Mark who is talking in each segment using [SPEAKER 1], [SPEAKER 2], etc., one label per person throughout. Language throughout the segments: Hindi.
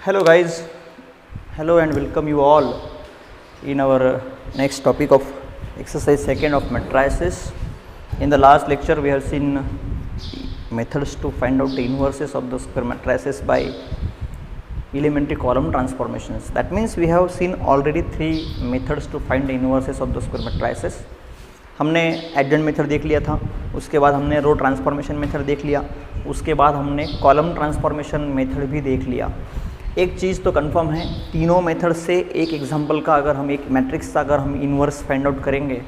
[SPEAKER 1] Hello guys, hello and welcome you all in our next topic of exercise second of matrices. In the last lecture we have seen methods to find out the inverses of the square matrices by elementary column transformations. That means we have seen already three methods to find the inverses of the square matrices. हमने एडजॉइंट मेथड देख लिया था, उसके बाद हमने रो ट्रांसफॉर्मेशन मेथड देख लिया, उसके बाद हमने कॉलम ट्रांसफॉर्मेशन मेथड भी देख लिया। एक चीज़ तो कंफर्म है, तीनों मेथड से एक एग्जांपल का अगर हम एक मैट्रिक्स का अगर हम इन्वर्स फाइंड आउट करेंगे,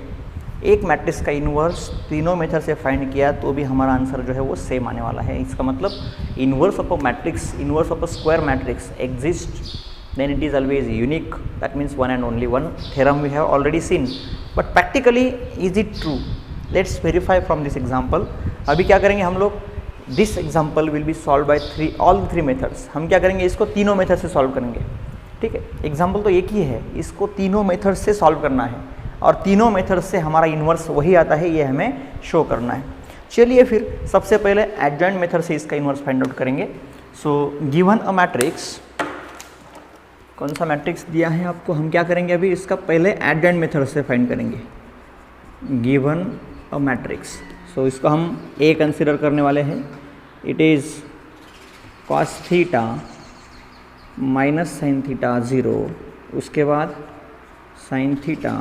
[SPEAKER 1] एक मैट्रिक्स का इन्वर्स तीनों मेथड से फाइंड किया तो भी हमारा आंसर जो है वो सेम आने वाला है। इसका मतलब inverse of a matrix, inverse of a square matrix exist, then it is always unique. That means one and only one. Theorem we have already seen, but practically is it true? Let's verify from this example. अभी क्या करेंगे हम लोग, this example will be solved by all three methods. हम क्या करेंगे, इसको तीनों मेथड से सॉल्व करेंगे। ठीक है, एग्जाम्पल तो एक ही है, इसको तीनों मेथड से सॉल्व करना है और तीनों मेथड से हमारा इन्वर्स वही आता है, ये हमें शो करना है। चलिए फिर सबसे पहले एडजॉइंट मेथड से इसका इन्वर्स फाइंड आउट करेंगे। सो गिवन अ मैट्रिक्स, कौन सा मैट्रिक्स दिया है आपको, हम क्या करेंगे अभी इसका पहले एडजॉइंट मेथड से फाइंड करेंगे। गिवन अ मैट्रिक्स, सो इसको हम ए कंसिडर करने वाले हैं। It is cos theta minus sine theta 0, उसके बाद sine theta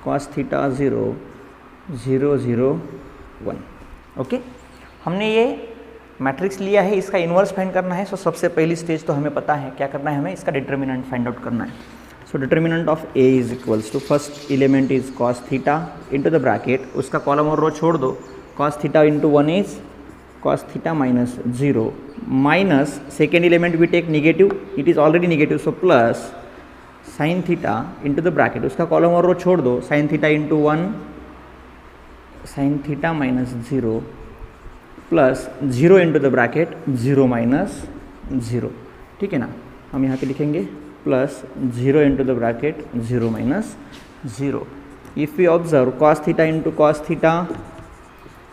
[SPEAKER 1] cos theta 0 0 0 1। Okay, हमने ये मैट्रिक्स लिया है, इसका इन्वर्स फाइंड करना है। सो सबसे पहली स्टेज तो हमें पता है क्या करना है, हमें इसका डिटर्मिनेंट फाइंड आउट करना है। So determinant of A is equals to first element is cos theta into the bracket, उसका कॉलम और रो छोड़ दो, cos theta into 1 is cos theta minus 0 minus second element we take negative, it is already negative, so plus sine theta into the bracket, उसका कॉलम और रो छोड़ दो, sine theta into 1 sine theta minus 0 plus 0 into the bracket 0 minus 0। ठीक है ना, हम यहाँ पे लिखेंगे plus 0 into the bracket 0 minus 0। If we observe cos theta into cos theta,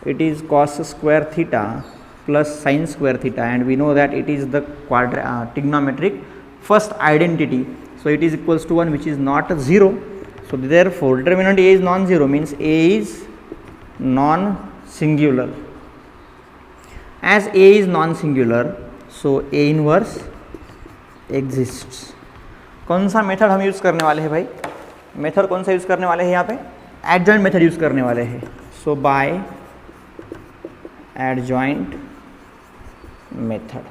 [SPEAKER 1] it is cos square theta plus sine square theta, and we know that it is the trigonometric first identity, so it is equals to 1 which is not 0, so therefore determinant A is non-zero, means A is non-singular. As A is non-singular, so A inverse exists. कौन सा मेथड हम यूज़ करने वाले हैं भाई, मेथड कौन सा यूज़ करने वाले हैं यहाँ पे, एडजॉइंट मेथड यूज़ करने वाले हैं। सो बाय एडजॉइंट मेथड,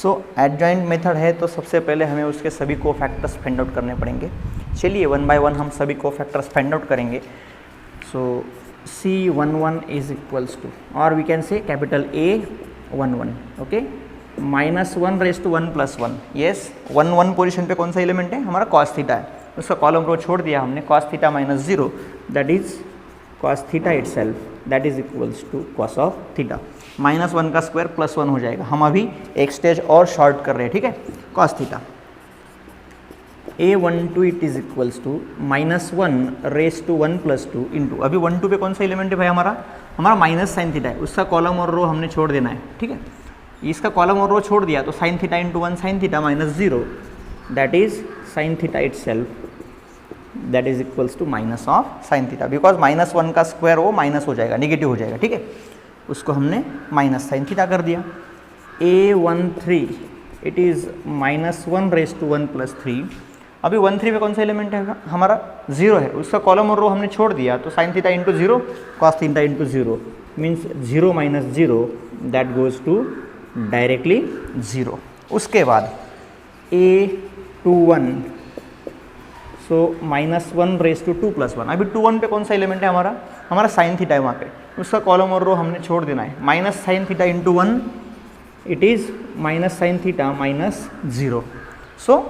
[SPEAKER 1] सो एडजॉइंट मेथड है तो सबसे पहले हमें उसके सभी को फैक्टर्स फाइंड आउट करने पड़ेंगे। चलिए वन बाय वन हम सभी को फैक्टर्स फाइंड आउट करेंगे। सो C11 is equals to, or we can say capital A11, okay, minus 1 raise to 1 plus 1, yes 1 1 position पे कौन सा एलिमेंट है हमारा, कॉस थीटा है, उसका कॉलम रो छोड़ दिया हमने, cos theta minus 0 that is cos theta itself, that is equals to cos of theta, minus 1 का स्क्वायर प्लस 1 हो जाएगा। हम अभी एक स्टेज और शॉर्ट कर रहे हैं, ठीक है, cos theta A12 it is equals to minus 1 raise to 1 plus 2 into, अभी 1 2 पे कौन सा एलिमेंट है भाई हमारा माइनस साइन थीटा है, उसका कॉलम और रो हमने छोड़ देना है। ठीक है, इसका कॉलम और रो छोड़ दिया तो sine theta into 1 sine theta minus 0 that is sine theta itself, that is equals to minus of sine theta, because minus 1 का स्क्वायर वो माइनस हो जाएगा, निगेटिव हो जाएगा। ठीक है, उसको हमने माइनस साइन थीटा कर दिया। A13 it is minus 1 raise to 1 plus 3, अभी 1 3 पे कौन सा एलिमेंट है हमारा, 0 है, उसका कॉलम और रो हमने छोड़ दिया तो sine theta into 0 cos theta into 0 means 0 minus 0 that goes to directly 0। उसके बाद A21, so minus 1 raise to 2 plus 1, अभी 2 1 पे कौन सा एलिमेंट है हमारा साइन थीटा है वहाँ पे, उसका कॉलम और रो हमने छोड़ देना है, minus sine theta into 1 it is minus sine theta minus 0। सो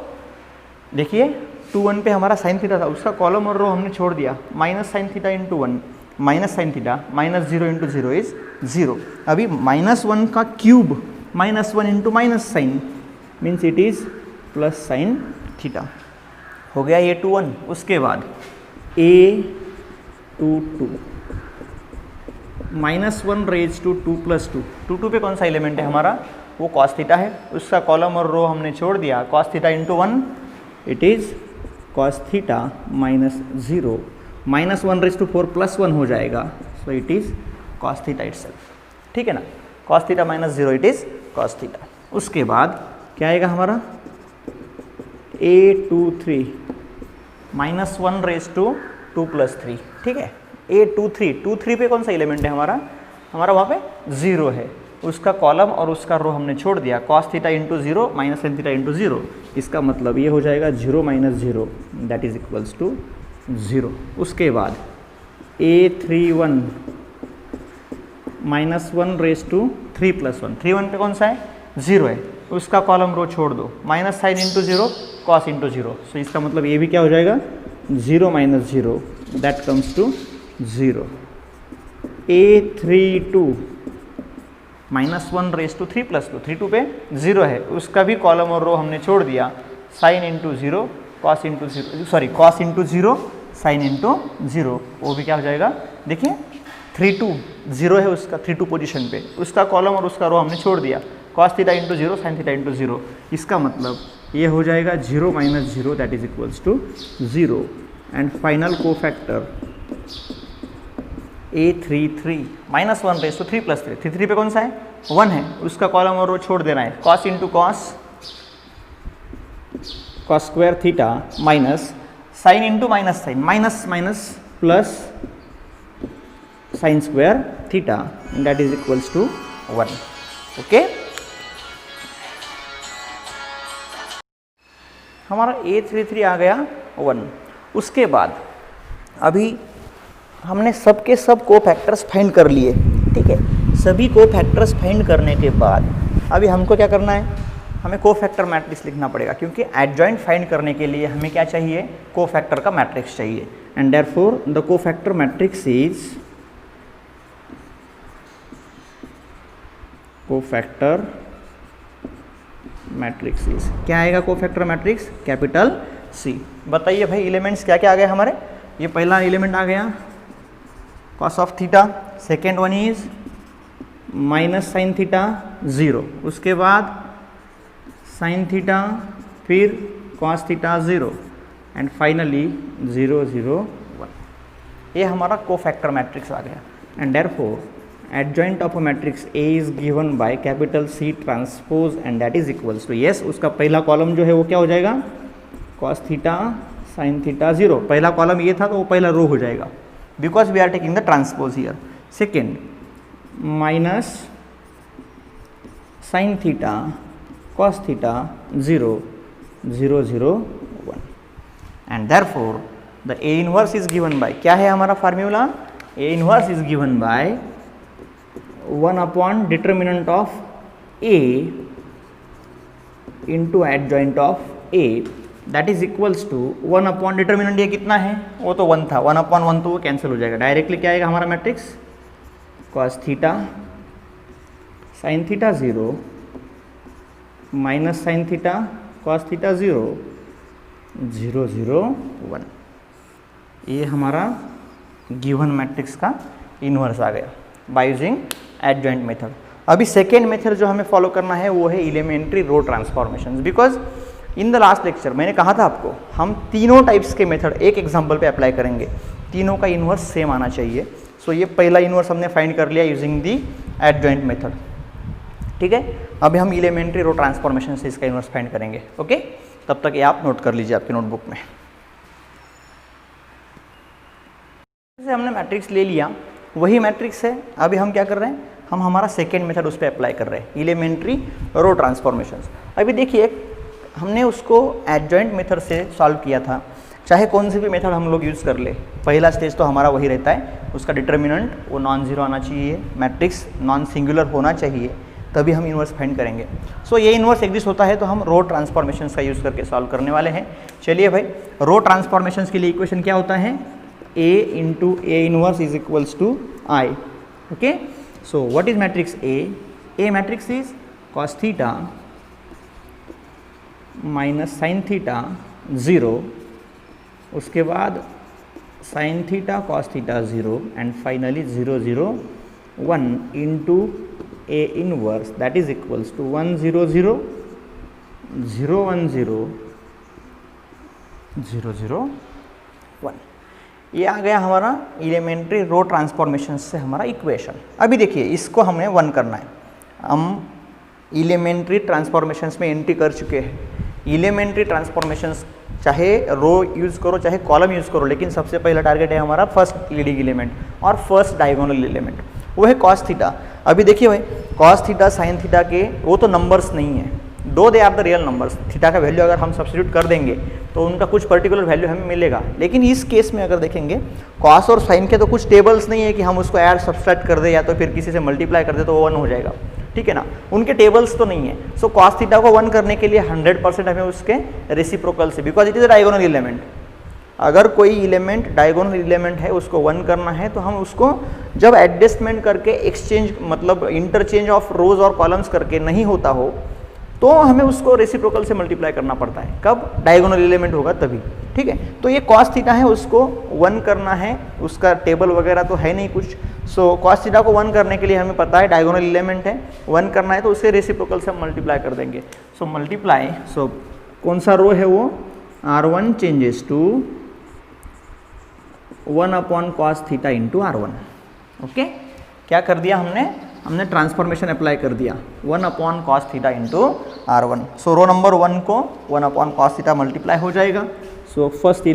[SPEAKER 1] देखिए 2 1 पे हमारा साइन थीटा था, उसका कॉलम और रो हमने छोड़ दिया, minus sine theta into 1 minus sine theta minus 0 into 0 is 0। अभी माइनस 1 का cube minus 1 into minus sine means it is plus sine theta, हो गया ये 2 1। उसके बाद A22 minus 1 raise to 2 plus 2, 2 2 पे कौन सा एलिमेंट है वो कॉस थीटा है, उसका कॉलम और रो हमने छोड़ दिया, cos theta into 1 it is cos theta minus 0, -1/4 plus 1 हो जाएगा, so it is cos theta itself, ठीक है ना। Cos theta minus 0 it is cos theta. उसके बाद क्या आएगा हमारा A23 -1/2 + 3, ठीक है। A23 पे कौन सा एलिमेंट है हमारा वहाँ पे 0 है, उसका कॉलम और उसका रो हमने छोड़ दिया, cos theta into 0 minus sin theta into 0, इसका मतलब ये हो जाएगा 0 - 0 दैट इज इक्वल्स टू 0। उसके बाद A31 -1/3 + 1, 31 पे कौन सा है 0 है, उसका कॉलम रो छोड़ दो, minus sine into 0 cos into 0, सो इसका मतलब ये भी क्या हो जाएगा 0 - 0 दैट कम्स टू 0। A32 -1/3 + 2, 32 पे 0 है, उसका भी कॉलम और रो हमने छोड़ दिया, sine into 0 cos into 0, sorry cos into 0 sine into 0, वो भी क्या हो जाएगा, देखिए 32 0 है उसका 32 पोजीशन पे, उसका कॉलम और उसका रो हमने छोड़ दिया, cos theta into 0 sine theta into 0, इसका मतलब ये हो जाएगा 0 - 0 that is equals to 0। And final cofactor A33 -1/3 + 3, 33 पे कौन सा है 1 है, उसका कॉलम और रो छोड़ देना है, cos into cos square theta minus sine into minus sine, minus plus sine square theta that is equals to 1, okay. हमारा A33 आ गया 1। उसके बाद अभी हमने सबके सब कोफैक्टर्स फाइंड कर लिए, ठीक है। सभी कोफैक्टर्स फाइंड करने के बाद अभी हमको क्या करना है, हमें कोफैक्टर मैट्रिक्स लिखना पड़ेगा, क्योंकि एडजॉइंट फाइंड करने के लिए हमें क्या चाहिए कोफैक्टर का मैट्रिक्स चाहिए। And therefore the cofactor matrix is cofactor matrix is क्या आएगा कोफैक्टर मैट्रिक्स कैपिटल C। बताइए भाई एलिमेंट्स क्या क्या आ गए हमारे, ये पहला एलिमेंट आ गया cos of theta, second one is minus sine theta 0, उसके बाद साइन थीटा, फिर cos थीटा 0 एंड फाइनली 0 0 1, ये हमारा कोफैक्टर मैट्रिक्स आ गया। And therefore adjoint of a matrix A is given by capital C transpose and that is equals to, yes उसका पहला कॉलम जो है वो क्या हो जाएगा cos थीटा साइन थीटा 0, पहला कॉलम ये था तो वो पहला रो हो जाएगा because we are taking the transpose here. Second minus sine theta cos theta 0 0 0 1 and therefore the A inverse is given by, क्या है हमारा formula, A inverse is given by 1 upon determinant of A into adjoint of A that is equals to 1 upon determinant ये कितना है वो तो 1 था, 1 अपॉन 1 तो वो कैंसिल हो जाएगा, डायरेक्टली क्या आएगा हमारा matrix cos theta sine theta 0 minus sine theta cos theta 0 0 0 1, ये हमारा गिवन मैट्रिक्स का इन्वर्स आ गया बाय यूजिंग एडजॉइंट मेथड। अभी सेकेंड मेथड जो हमें फॉलो करना है वो है elementary row transformations, because in the last lecture मैंने कहा था आपको हम तीनों टाइप्स के मेथड एक एग्जांपल पे अप्लाई करेंगे, तीनों का इन्वर्स सेम आना चाहिए। सो ये पहला इन्वर्स हमने फाइंड कर लिया यूजिंग दी एडजॉइंट मेथड, ठीक है। अभी हम एलिमेंट्री रो ट्रांसफॉर्मेशन से इसका इन्वर्स फाइंड करेंगे, ओके। तब तक ये आप नोट कर लीजिए आपकी नोटबुक में। जैसे हमने मैट्रिक्स ले लिया, वही मैट्रिक्स है, अभी हम क्या कर रहे हैं, हम हमारा सेकेंड मेथड उस पर अप्लाई कर रहे हैं, एलिमेंट्री रो ट्रांसफॉर्मेशंस। अभी देखिए हमने उसको एडजॉइंट मेथड से सॉल्व किया था, चाहे कौन सी भी मेथड हम लोग यूज़ कर ले, पहला स्टेज तो हमारा वही रहता है, उसका डिटर्मिनेंट वो नॉन जीरो आना चाहिए, मैट्रिक्स नॉन सिंगुलर होना चाहिए, तभी हम इन्वर्स फाइंड करेंगे। सो ये इन्वर्स एग्जिस्ट होता है तो हम रो ट्रांसफॉर्मेशंस का यूज़ करके सॉल्व करने वाले हैं। चलिए भाई, रो ट्रांसफॉर्मेशंस के लिए इक्वेशन क्या होता है, A into A inverse is equals to I, okay. So what is matrix A? A matrix is cos theta minus sin theta 0, उसके बाद sin theta cos theta 0 and finally 0 0 1 into A inverse that is equals to 1 0 0 0 1 0 0 0 1। ये आ गया हमारा एलिमेंट्री रो ट्रांसफॉर्मेशन से हमारा इक्वेशन। अभी देखिए इसको हमें 1 करना है। हम एलिमेंट्री ट्रांसफॉर्मेशंस में एंट्री कर चुके हैं। एलिमेंट्री ट्रांसफॉर्मेशंस चाहे रो यूज़ करो चाहे कॉलम यूज़ करो, लेकिन सबसे पहला टारगेट है हमारा फर्स्ट लीडिंग एलिमेंट और फर्स्ट डायगोनल एलिमेंट, वो है कॉस थीटा। अभी देखिए भाई कॉस थीटा साइन थीटा के वो तो नंबर्स नहीं है, though they are the real numbers. Theta का वैल्यू अगर हम सब्स्टिट्यूट कर देंगे तो उनका कुछ पर्टिकुलर वैल्यू हमें मिलेगा, लेकिन इस केस में अगर देखेंगे कॉस और साइन के तो कुछ टेबल्स नहीं है कि हम उसको ऐड सब्सट्रैक्ट कर दे या तो फिर किसी से मल्टीप्लाई कर दे तो वो 1 हो जाएगा, ठीक है ना। उनके टेबल्स तो नहीं है। सो कॉस थीटा को 1 करने के लिए 100% हमें उसके रेसिप्रोकल से, because it is a diagonal element, अगर कोई एलिमेंट डायगोनल एलिमेंट है उसको 1 करना है तो हम उसको जब एडजस्टमेंट करके एक्सचेंज मतलब इंटरचेंज ऑफ रोज और कॉलम्स करके नहीं होता हो तो हमें उसको रेसिप्रोकल से मल्टीप्लाई करना पड़ता है। कब? डायगोनल एलिमेंट होगा तभी, ठीक है। तो ये कॉस थीटा है उसको 1 करना है, उसका टेबल वगैरह तो है नहीं कुछ। सो कॉस थीटा को 1 करने के लिए हमें पता है डायगोनल एलिमेंट है, 1 करना है तो उसे रेसिप्रोकल से हम मल्टीप्लाई कर देंगे। सो मल्टीप्लाई, सो कौन सा रो है वो R1 changes to 1 upon cos theta into R1। Okay, क्या कर दिया हमने ट्रांसफॉर्मेशन अप्लाई कर दिया 1 upon cos theta into R1। So row number 1 को 1 अपॉन कॉस थीटा मल्टीप्लाई हो जाएगा। So first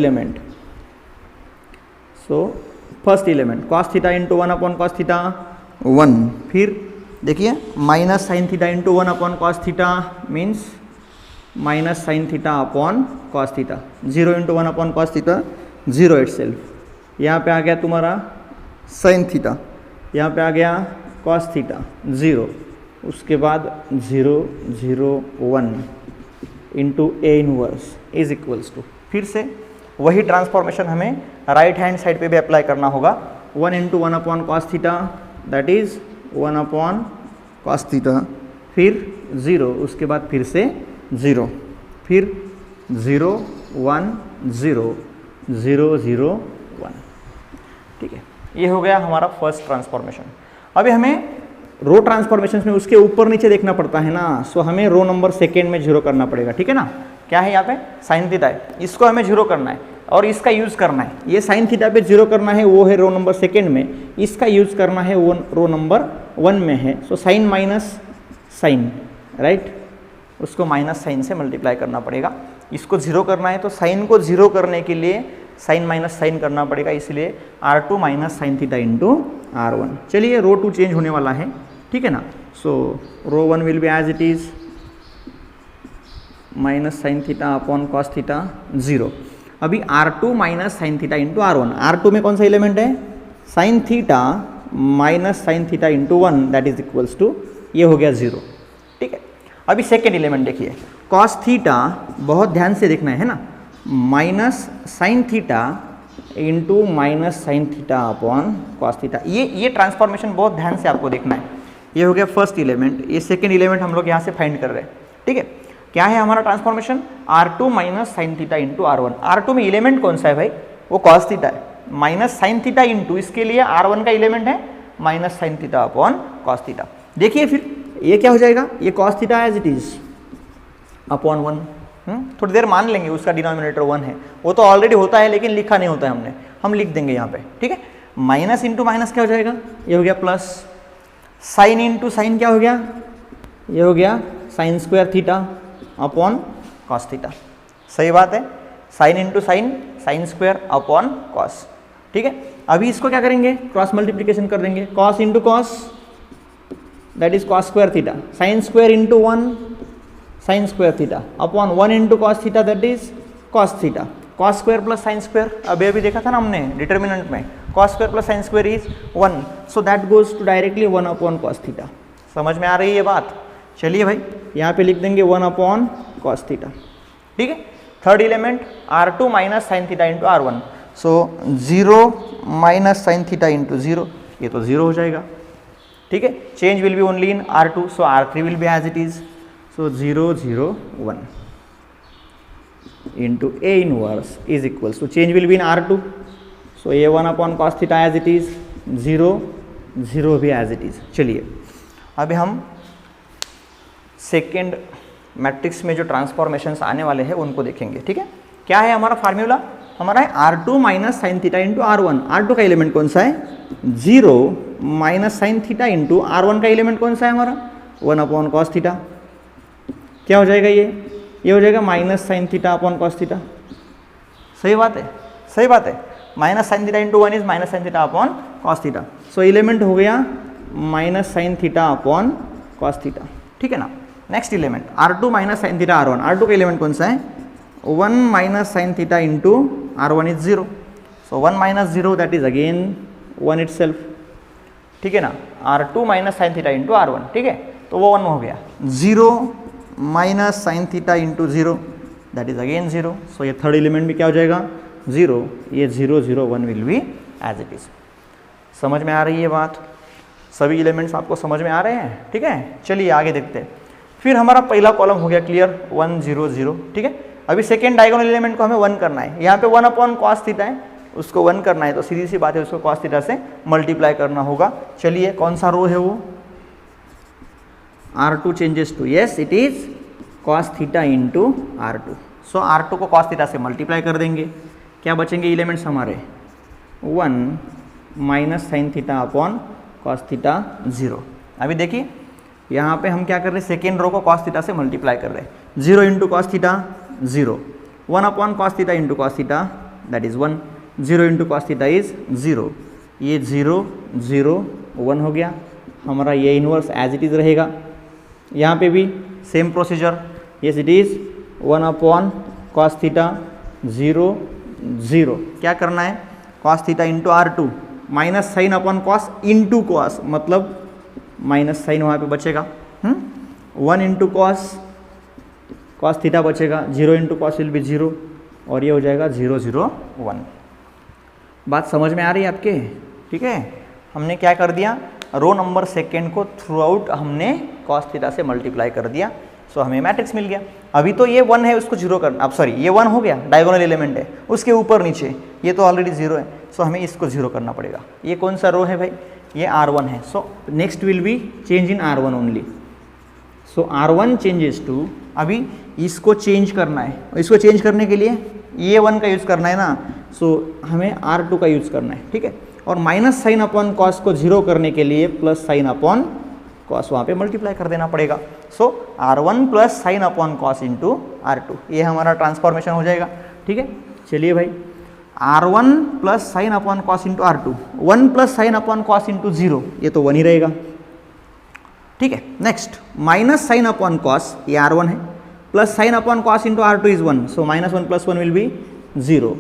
[SPEAKER 1] element cos theta into 1 upon cos theta 1, फिर देखिए minus sine theta into 1 upon cos theta means minus sine theta upon cos theta, 0 into 1 upon cos theta 0 itself. यहाँ पे आ गया तुम्हारा साइन थीटा, यहाँ पे आ गया कॉस थीटा 0, उसके बाद 0 0 1 into A inverse is equals to, फिर से वही ट्रांसफॉर्मेशन हमें राइट हैंड साइड पे भी अप्लाई करना होगा। 1 into 1 upon cos theta that is 1 upon cos theta, फिर 0, उसके बाद फिर से 0, फिर 0 1 0 0 0 1, ठीक है। ये हो गया हमारा फर्स्ट ट्रांसफॉर्मेशन। अभी हमें रो ट्रांसफॉर्मेशन में उसके ऊपर नीचे देखना पड़ता है ना, सो हमें रो नंबर सेकेंड में 0 करना पड़ेगा, ठीक है ना। क्या है यहाँ पे साइन थीटा है, इसको हमें 0 करना है और इसका यूज़ करना है। ये साइन थीटा पे 0 करना है, वो है रो नंबर सेकेंड में, इसका यूज़ करना है वो रो नंबर 1 में है। So sine minus sine, right, उसको माइनस साइन से मल्टीप्लाई करना पड़ेगा। इसको 0 करना है तो साइन को 0 करने के लिए साइन माइनस साइन करना पड़ेगा, इसलिए R2 minus sine theta into R1। चलिए रो 2 चेंज होने वाला है, ठीक है ना। So row 1 will be as it is minus sine theta upon cos theta 0। अभी R2 minus sine theta into R1, R2 में कौन सा एलिमेंट है sine theta minus sine theta into 1 that is equals to, ये हो गया 0, ठीक है। अभी सेकेंड एलिमेंट देखिए कॉस थीटा, बहुत ध्यान से देखना है ना, minus sine theta into minus sine theta upon cos theta. ये ट्रांसफॉर्मेशन बहुत ध्यान से आपको देखना है। ये हो गया फर्स्ट एलिमेंट, ये सेकेंड एलिमेंट हम लोग यहाँ से फाइंड कर रहे हैं, ठीक है। क्या है हमारा transformation R2 minus sine theta into R1। R2 में एलिमेंट कौन सा है भाई, वो कॉस थीटा है, माइनस साइन थीटा इंटू इसके लिए R1 का एलिमेंट है minus sine theta upon cos theta. देखिए फिर ये क्या हो जाएगा, ये cos theta as it is upon 1, थोड़ी देर मान लेंगे उसका डिनोमिनेटर 1 है, वो तो ऑलरेडी होता है लेकिन लिखा नहीं होता है हमने, हम लिख देंगे यहाँ पे, ठीक है। माइनस इंटू माइनस क्या हो जाएगा, ये हो गया प्लस, साइन इंटू साइन क्या हो गया, ये हो गया sign square theta upon cos theta. सही बात है, sign into sign sign square upon cos, ठीक है। अभी इसको क्या करेंगे, क्रॉस मल्टीप्लीकेशन कर देंगे, cos into cos that is cos square theta, sine square into 1 sine square theta upon 1 into cos theta that is cos theta, cos square plus sine square. अभी देखा था ना हमने डिटर्मिनेंट में, cos square plus sine square is 1, so that goes to directly 1 upon cos theta. समझ में आ रही है ये बात। चलिए भाई यहाँ पे लिख देंगे 1 अपॉन कॉस थीटा, ठीक है। Third element R2 minus sine theta into R1, so 0 minus sine theta into 0, ये तो 0 हो जाएगा, ठीक है। Change will be only in R2, so R3 will be as it is, so 0 0 1 into A inverse is equals to, change will be in R2, so A1 upon cos theta as it is, 0 0 भी as it is। चलिए अभी हम सेकेंड मैट्रिक्स में जो ट्रांसफॉर्मेशंस आने वाले हैं उनको देखेंगे, ठीक है। क्या है हमारा फार्मूला, हमारा है R2 minus sine theta into R1। R2 का एलिमेंट कौन सा है, 0 minus sine theta into R1 का एलिमेंट कौन सा है हमारा, 1 अपॉन कॉस थीटा। क्या हो जाएगा ये हो जाएगा minus sine theta upon cos theta. सही बात है, सही बात है। Minus sine theta into 1 is minus sine theta upon cos theta. So element हो गया minus sine theta upon cos theta, ठीक है ना। Next element R2 minus sine theta R1। R2 का एलिमेंट कौन सा है, 1 minus sine theta into R1 is 0। So 1 minus 0 that is again 1 itself, ठीक है ना। R2 minus sine theta into R1, ठीक है, तो वो 1 हो गया। 0 minus sine theta into 0 that is again 0। So ये थर्ड एलिमेंट भी क्या हो जाएगा, 0। ये 0 0 1 will be as it is. समझ में आ रही है बात, सभी एलिमेंट्स आपको समझ में आ रहे हैं, ठीक है। चलिए आगे देखते हैं। फिर हमारा पहला कॉलम हो गया क्लियर, 1 0 0, ठीक है। अभी सेकेंड डायगोनल एलिमेंट को हमें 1 करना है। यहाँ पे 1 अपॉन कॉस थीटा है, उसको 1 करना है, तो सीधी सी बात है उसको कॉस थीटा से मल्टीप्लाई करना होगा। चलिए कौन सा रो है वो, R2 changes to, yes it is cos theta into R2। So R2 को कॉस थीटा से मल्टीप्लाई कर देंगे, क्या बचेंगे एलिमेंट्स हमारे, 1 minus sine theta upon cos theta 0। अभी देखिए यहाँ पे हम क्या कर रहे हैं, सेकेंड रो को कॉस थीटा से मल्टीप्लाई कर रहे हैं। 0 into cos theta 0, 1 upon cos theta into cos theta that is 1, 0 into cos theta is 0। ये 0 0 1 हो गया हमारा, ये इनवर्स एज इट इज रहेगा। यहाँ पे भी same procedure, yes it is 1 upon cos theta 0 0। क्या करना है, cos theta into R2 minus sine upon cos into cos, मतलब माइनस साइन वहाँ पे बचेगा। 1 इंटू कॉस थीटा बचेगा, 0 इंटू कॉस विल बी 0, और ये हो जाएगा 0 0 1। बात समझ में आ रही है आपके, ठीक है। हमने क्या कर दिया, रो नंबर सेकेंड को थ्रू आउट हमने कॉस थीटा से मल्टीप्लाई कर दिया। सो हमें मैट्रिक्स मिल गया। अभी तो ये 1 है, उसको 0 करना, अब सॉरी ये 1 हो गया, डायगोनल एलिमेंट है, उसके ऊपर नीचे ये तो ऑलरेडी 0 है। सो हमें इसको 0 करना पड़ेगा। ये कौन सा रो है भाई, ये R1 है। So next will be change in R1 only. So R1 changes to, अभी इसको चेंज करना है, इसको चेंज करने के लिए ये 1 का यूज़ करना है ना, सो हमें R2 का यूज़ करना है, ठीक है। और माइनस साइन अपॉन कॉस को 0 करने के लिए प्लस साइन अपॉन कॉस वहाँ पे मल्टीप्लाई कर देना पड़ेगा। सो R1 plus sine upon cos into R2, ये हमारा ट्रांसफॉर्मेशन हो जाएगा, ठीक है। चलिए भाई, R1 plus sine upon cos into R2, 1 plus sine upon cos into 0, ये तो 1 ही रहेगा, ठीक है। Next minus sine upon cos, ये R1 है, plus sine upon cos into R2 is 1, so minus 1 plus 1 will be 0।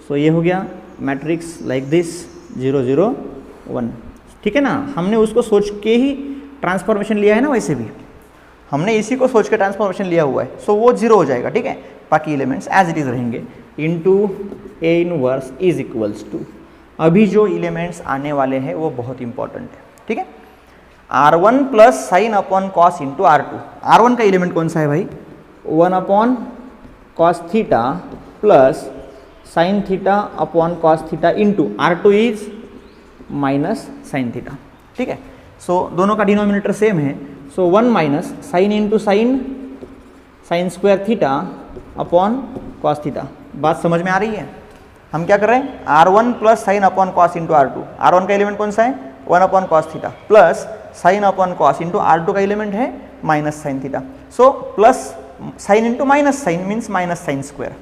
[SPEAKER 1] So ये हो गया मैट्रिक्स लाइक दिस 0 0 1, ठीक है ना। हमने उसको सोच के ही ट्रांसफॉर्मेशन लिया है ना, वैसे भी हमने इसी को सोच के ट्रांसफॉर्मेशन लिया हुआ है। सो वो 0 हो जाएगा, ठीक है। बाकी एलिमेंट्स एज इट इज रहेंगे। Into A inverse is equals to, अभी जो एलिमेंट्स आने वाले हैं वो बहुत इंपॉर्टेंट है, ठीक है। R1 plus sine upon cos into R2। R1 का एलिमेंट कौन सा है भाई, 1 upon cos theta plus sine theta upon cos theta into R2 is minus sine theta, ठीक है। सो दोनों का डिनोमिनेटर सेम है। So 1 minus sine into sign square theta upon cos theta. बात समझ में आ रही है। हम क्या कर रहे हैं, R1 plus sine upon cos into R2। R1 का एलिमेंट कौन सा है, 1 upon cos theta plus sine upon cos into R2 का एलिमेंट है minus sine theta. So plus sine into minus sine means minus sine square,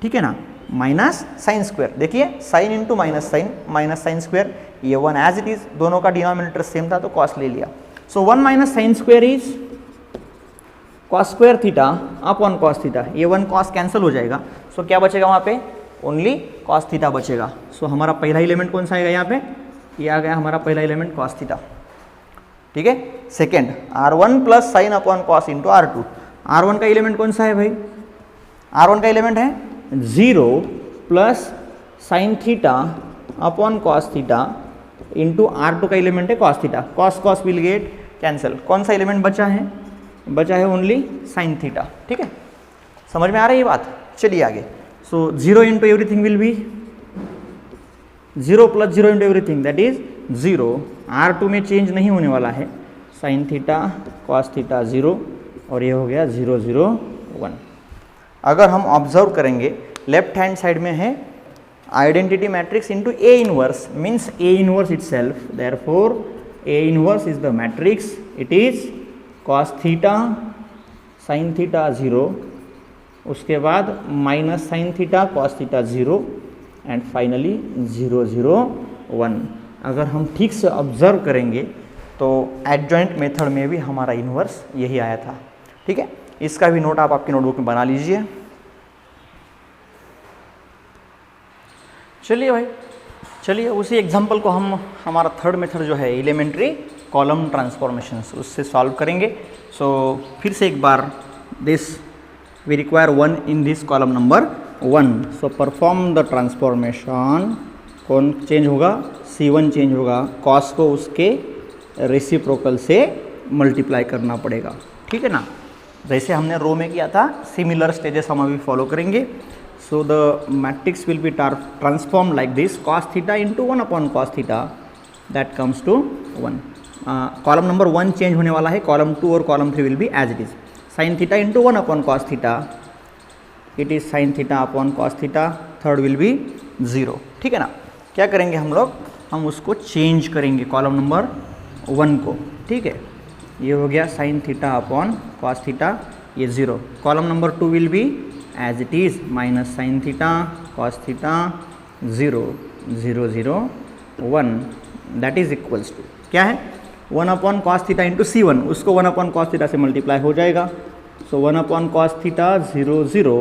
[SPEAKER 1] ठीक है ना, माइनस साइन स्क्वायर। देखिए sine into minus sine square, ये 1 एज इट इज, दोनों का डिनोमिनेटर सेम था तो कॉस ले लिया। सो 1 minus sine square is cos square theta upon cos theta, ये 1 कॉस कैंसिल हो जाएगा। सो क्या बचेगा वहाँ पे, ओनली कॉस थीटा बचेगा। सो हमारा पहला एलिमेंट कौन सा आएगा यहाँ पे, ये आ गया हमारा पहला एलिमेंट कॉस थीटा, ठीक है। Second R1 plus sine upon cos into R2। R1 का एलिमेंट कौन सा है भाई, R1 का एलिमेंट है 0 plus sine theta upon cos theta into R2 का एलिमेंट है cos theta. Cos will get cancel. कौन सा एलिमेंट बचा है, बचा है ओनली साइन थीटा, ठीक है। समझ में आ रही है बात। चलिए आगे। सो 0 into everything will be 0 plus 0 into everything that is 0। R2 में चेंज नहीं होने वाला है। So sign theta cos theta 0 और ये हो गया 0 0 1। अगर हम ऑब्जर्व करेंगे लेफ्ट हैंड साइड में है identity matrix into A inverse means A inverse it self, therefore A inverse is the matrix, it is cos theta sine theta 0, उसके बाद minus sine theta cos theta 0 and finally 0 0 1। अगर हम ठीक से ऑब्जर्व करेंगे तो एडजॉइंट मेथड में भी हमारा इन्वर्स यही आया था। ठीक है, इसका भी नोट आप आपकी नोटबुक में बना लीजिए। चलिए भाई, चलिए उसी एग्जांपल को हम हमारा थर्ड मेथड जो है एलिमेंट्री कॉलम ट्रांसफॉर्मेशंस उससे सॉल्व करेंगे। सो फिर से एक बार this we require 1 in this column number 1। So perform the transformation, कौन चेंज होगा, C1 चेंज होगा, कॉस को उसके रेसिप्रोकल से मल्टीप्लाई करना पड़ेगा। ठीक है ना, जैसे हमने रो में किया था सिमिलर स्टेजेस हम अभी फॉलो करेंगे। So the matrix will be transform like this, cos theta into 1 upon cos theta, that comes to 1। Column number 1 change होने वाला है, कॉलम 2 और column 3 will be as it is. Sine theta into 1 upon cos theta, it is sine theta upon cos theta, third will be 0। ठीक है ना, क्या करेंगे हम लोग, हम उसको चेंज करेंगे कॉलम नंबर 1 को। ठीक है, ये हो गया sine theta upon cos theta, ये 0। Column number 2 will be as it is minus sine theta cos theta 0 0 0 1, that is equals to क्या है 1 upon cos theta into C1, उसको 1 अपॉन कॉस थीटा से मल्टीप्लाई हो जाएगा। सो 1 upon cos theta 0 0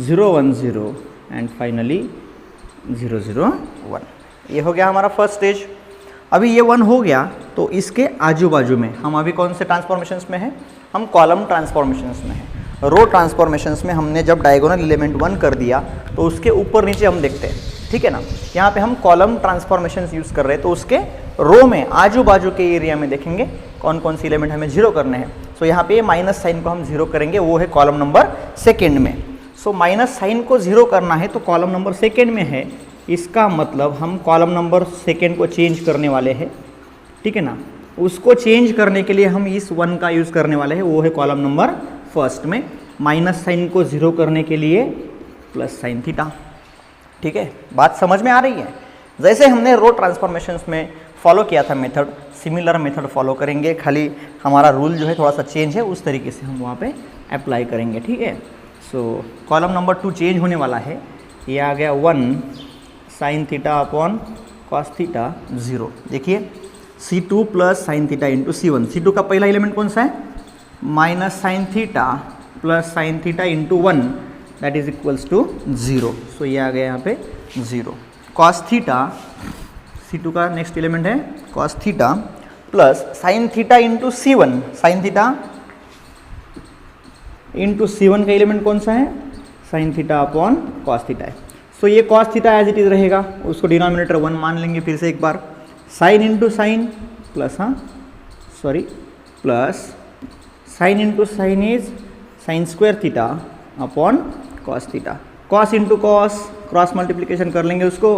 [SPEAKER 1] 0 1 0 and finally 0 0 1। ये हो गया हमारा फर्स्ट स्टेज। अभी ये 1 हो गया तो इसके आजू बाजू में हम अभी कौन से ट्रांसफॉर्मेशंस में हैं, हम कॉलम ट्रांसफॉर्मेशंस में हैं। रो ट्रांसफॉर्मेशंस में हमने जब डायगोनल एलिमेंट 1 कर दिया तो उसके ऊपर नीचे हम देखते हैं। ठीक है ना, यहाँ पे हम कॉलम ट्रांसफॉर्मेशंस यूज़ कर रहे हैं तो उसके रो में आजू बाजू के एरिया में देखेंगे कौन कौन सी एलिमेंट हमें 0 करने हैं। सो यहाँ पे माइनस साइन को हम 0 करेंगे, वो है कॉलम नंबर 2 में। सो माइनस साइन को 0 करना है तो कॉलम नंबर 2 में है, इसका मतलब हम कॉलम नंबर 2 को चेंज करने वाले हैं। ठीक है ना, उसको चेंज करने के लिए हम इस 1 का यूज़ करने वाले हैं, वो है कॉलम नंबर 1 में। माइनस साइन को 0 करने के लिए प्लस साइन थीटा। ठीक है, बात समझ में आ रही है। जैसे हमने रो ट्रांसफॉर्मेशंस में फॉलो किया था मेथड, सिमिलर मेथड फॉलो करेंगे, खाली हमारा रूल जो है थोड़ा सा चेंज है, उस तरीके से हम वहाँ पे अप्लाई करेंगे। ठीक है, सो कॉलम नंबर 2 चेंज होने वाला है, ये आ गया 1 sine theta upon cos theta 0। देखिए C2 plus sine theta into C1, C2 का पहला एलिमेंट कौन सा है, minus sine theta plus sine theta into 1, that is equals to 0। So ये आ गया यहाँ पे 0। कॉस थीटा, C2 का नेक्स्ट एलिमेंट है cos theta plus sine theta into C1, sine theta into C1 का एलिमेंट कौन सा है, sine theta upon cos theta है। सो ये cos theta as it is रहेगा, उसको डिनोमिनेटर 1 मान लेंगे। फिर से एक बार sine into sine plus plus sine into sine is sine square theta upon cos theta, cos into cos cross multiplication कर लेंगे उसको।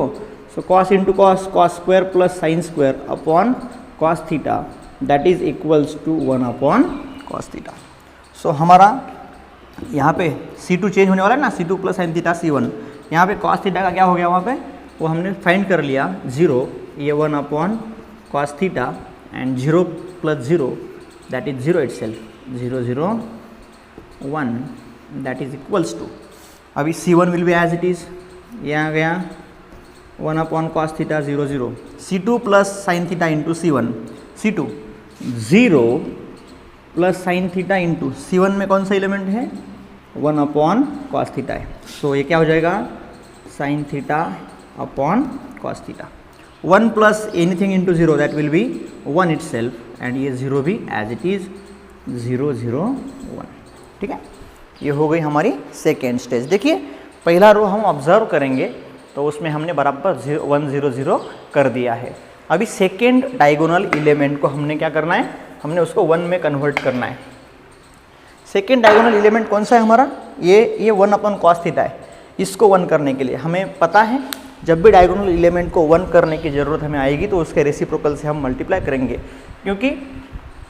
[SPEAKER 1] So cos into cos, cos square plus sine square upon cos theta, that is equals to 1 upon cos theta. So हमारा यहाँ पे C2 चेंज होने वाला है ना, C2 plus sine theta C1, यहाँ पे कॉस थीटा का क्या हो गया, वहाँ पे वो हमने फाइंड कर लिया 0, ये 1 upon cos theta and 0 plus 0 that is 0 itself, 0 0 1 that is equals to, अभी C1 will be as it is, ये आ गया 1 upon cos theta 0 0, C2 plus sine theta into C1, C2 0 plus sine theta into C1 में कौन सा एलिमेंट है, 1 अपॉन कॉस थीटा है। सो ये क्या हो जाएगा, sine theta upon cos theta, 1 plus anything into 0 that will be 1 itself and ये 0 भी एज इट इज 0 0 1। ठीक है, ये हो गई हमारी सेकेंड स्टेज। देखिए पहला रो हम ऑब्जर्व करेंगे तो उसमें हमने बराबर 1 0 0 कर दिया है। अभी सेकेंड डायगोनल एलिमेंट को हमने क्या करना है, हमने उसको 1 में कन्वर्ट करना है। सेकेंड डायगोनल एलिमेंट कौन सा है हमारा, ये 1 अपॉन कॉस थीटा है। इसको 1 करने के लिए हमें पता है जब भी डायगोनल एलिमेंट को 1 करने की ज़रूरत हमें आएगी तो उसके रेसिप्रोकल से हम मल्टीप्लाई करेंगे, क्योंकि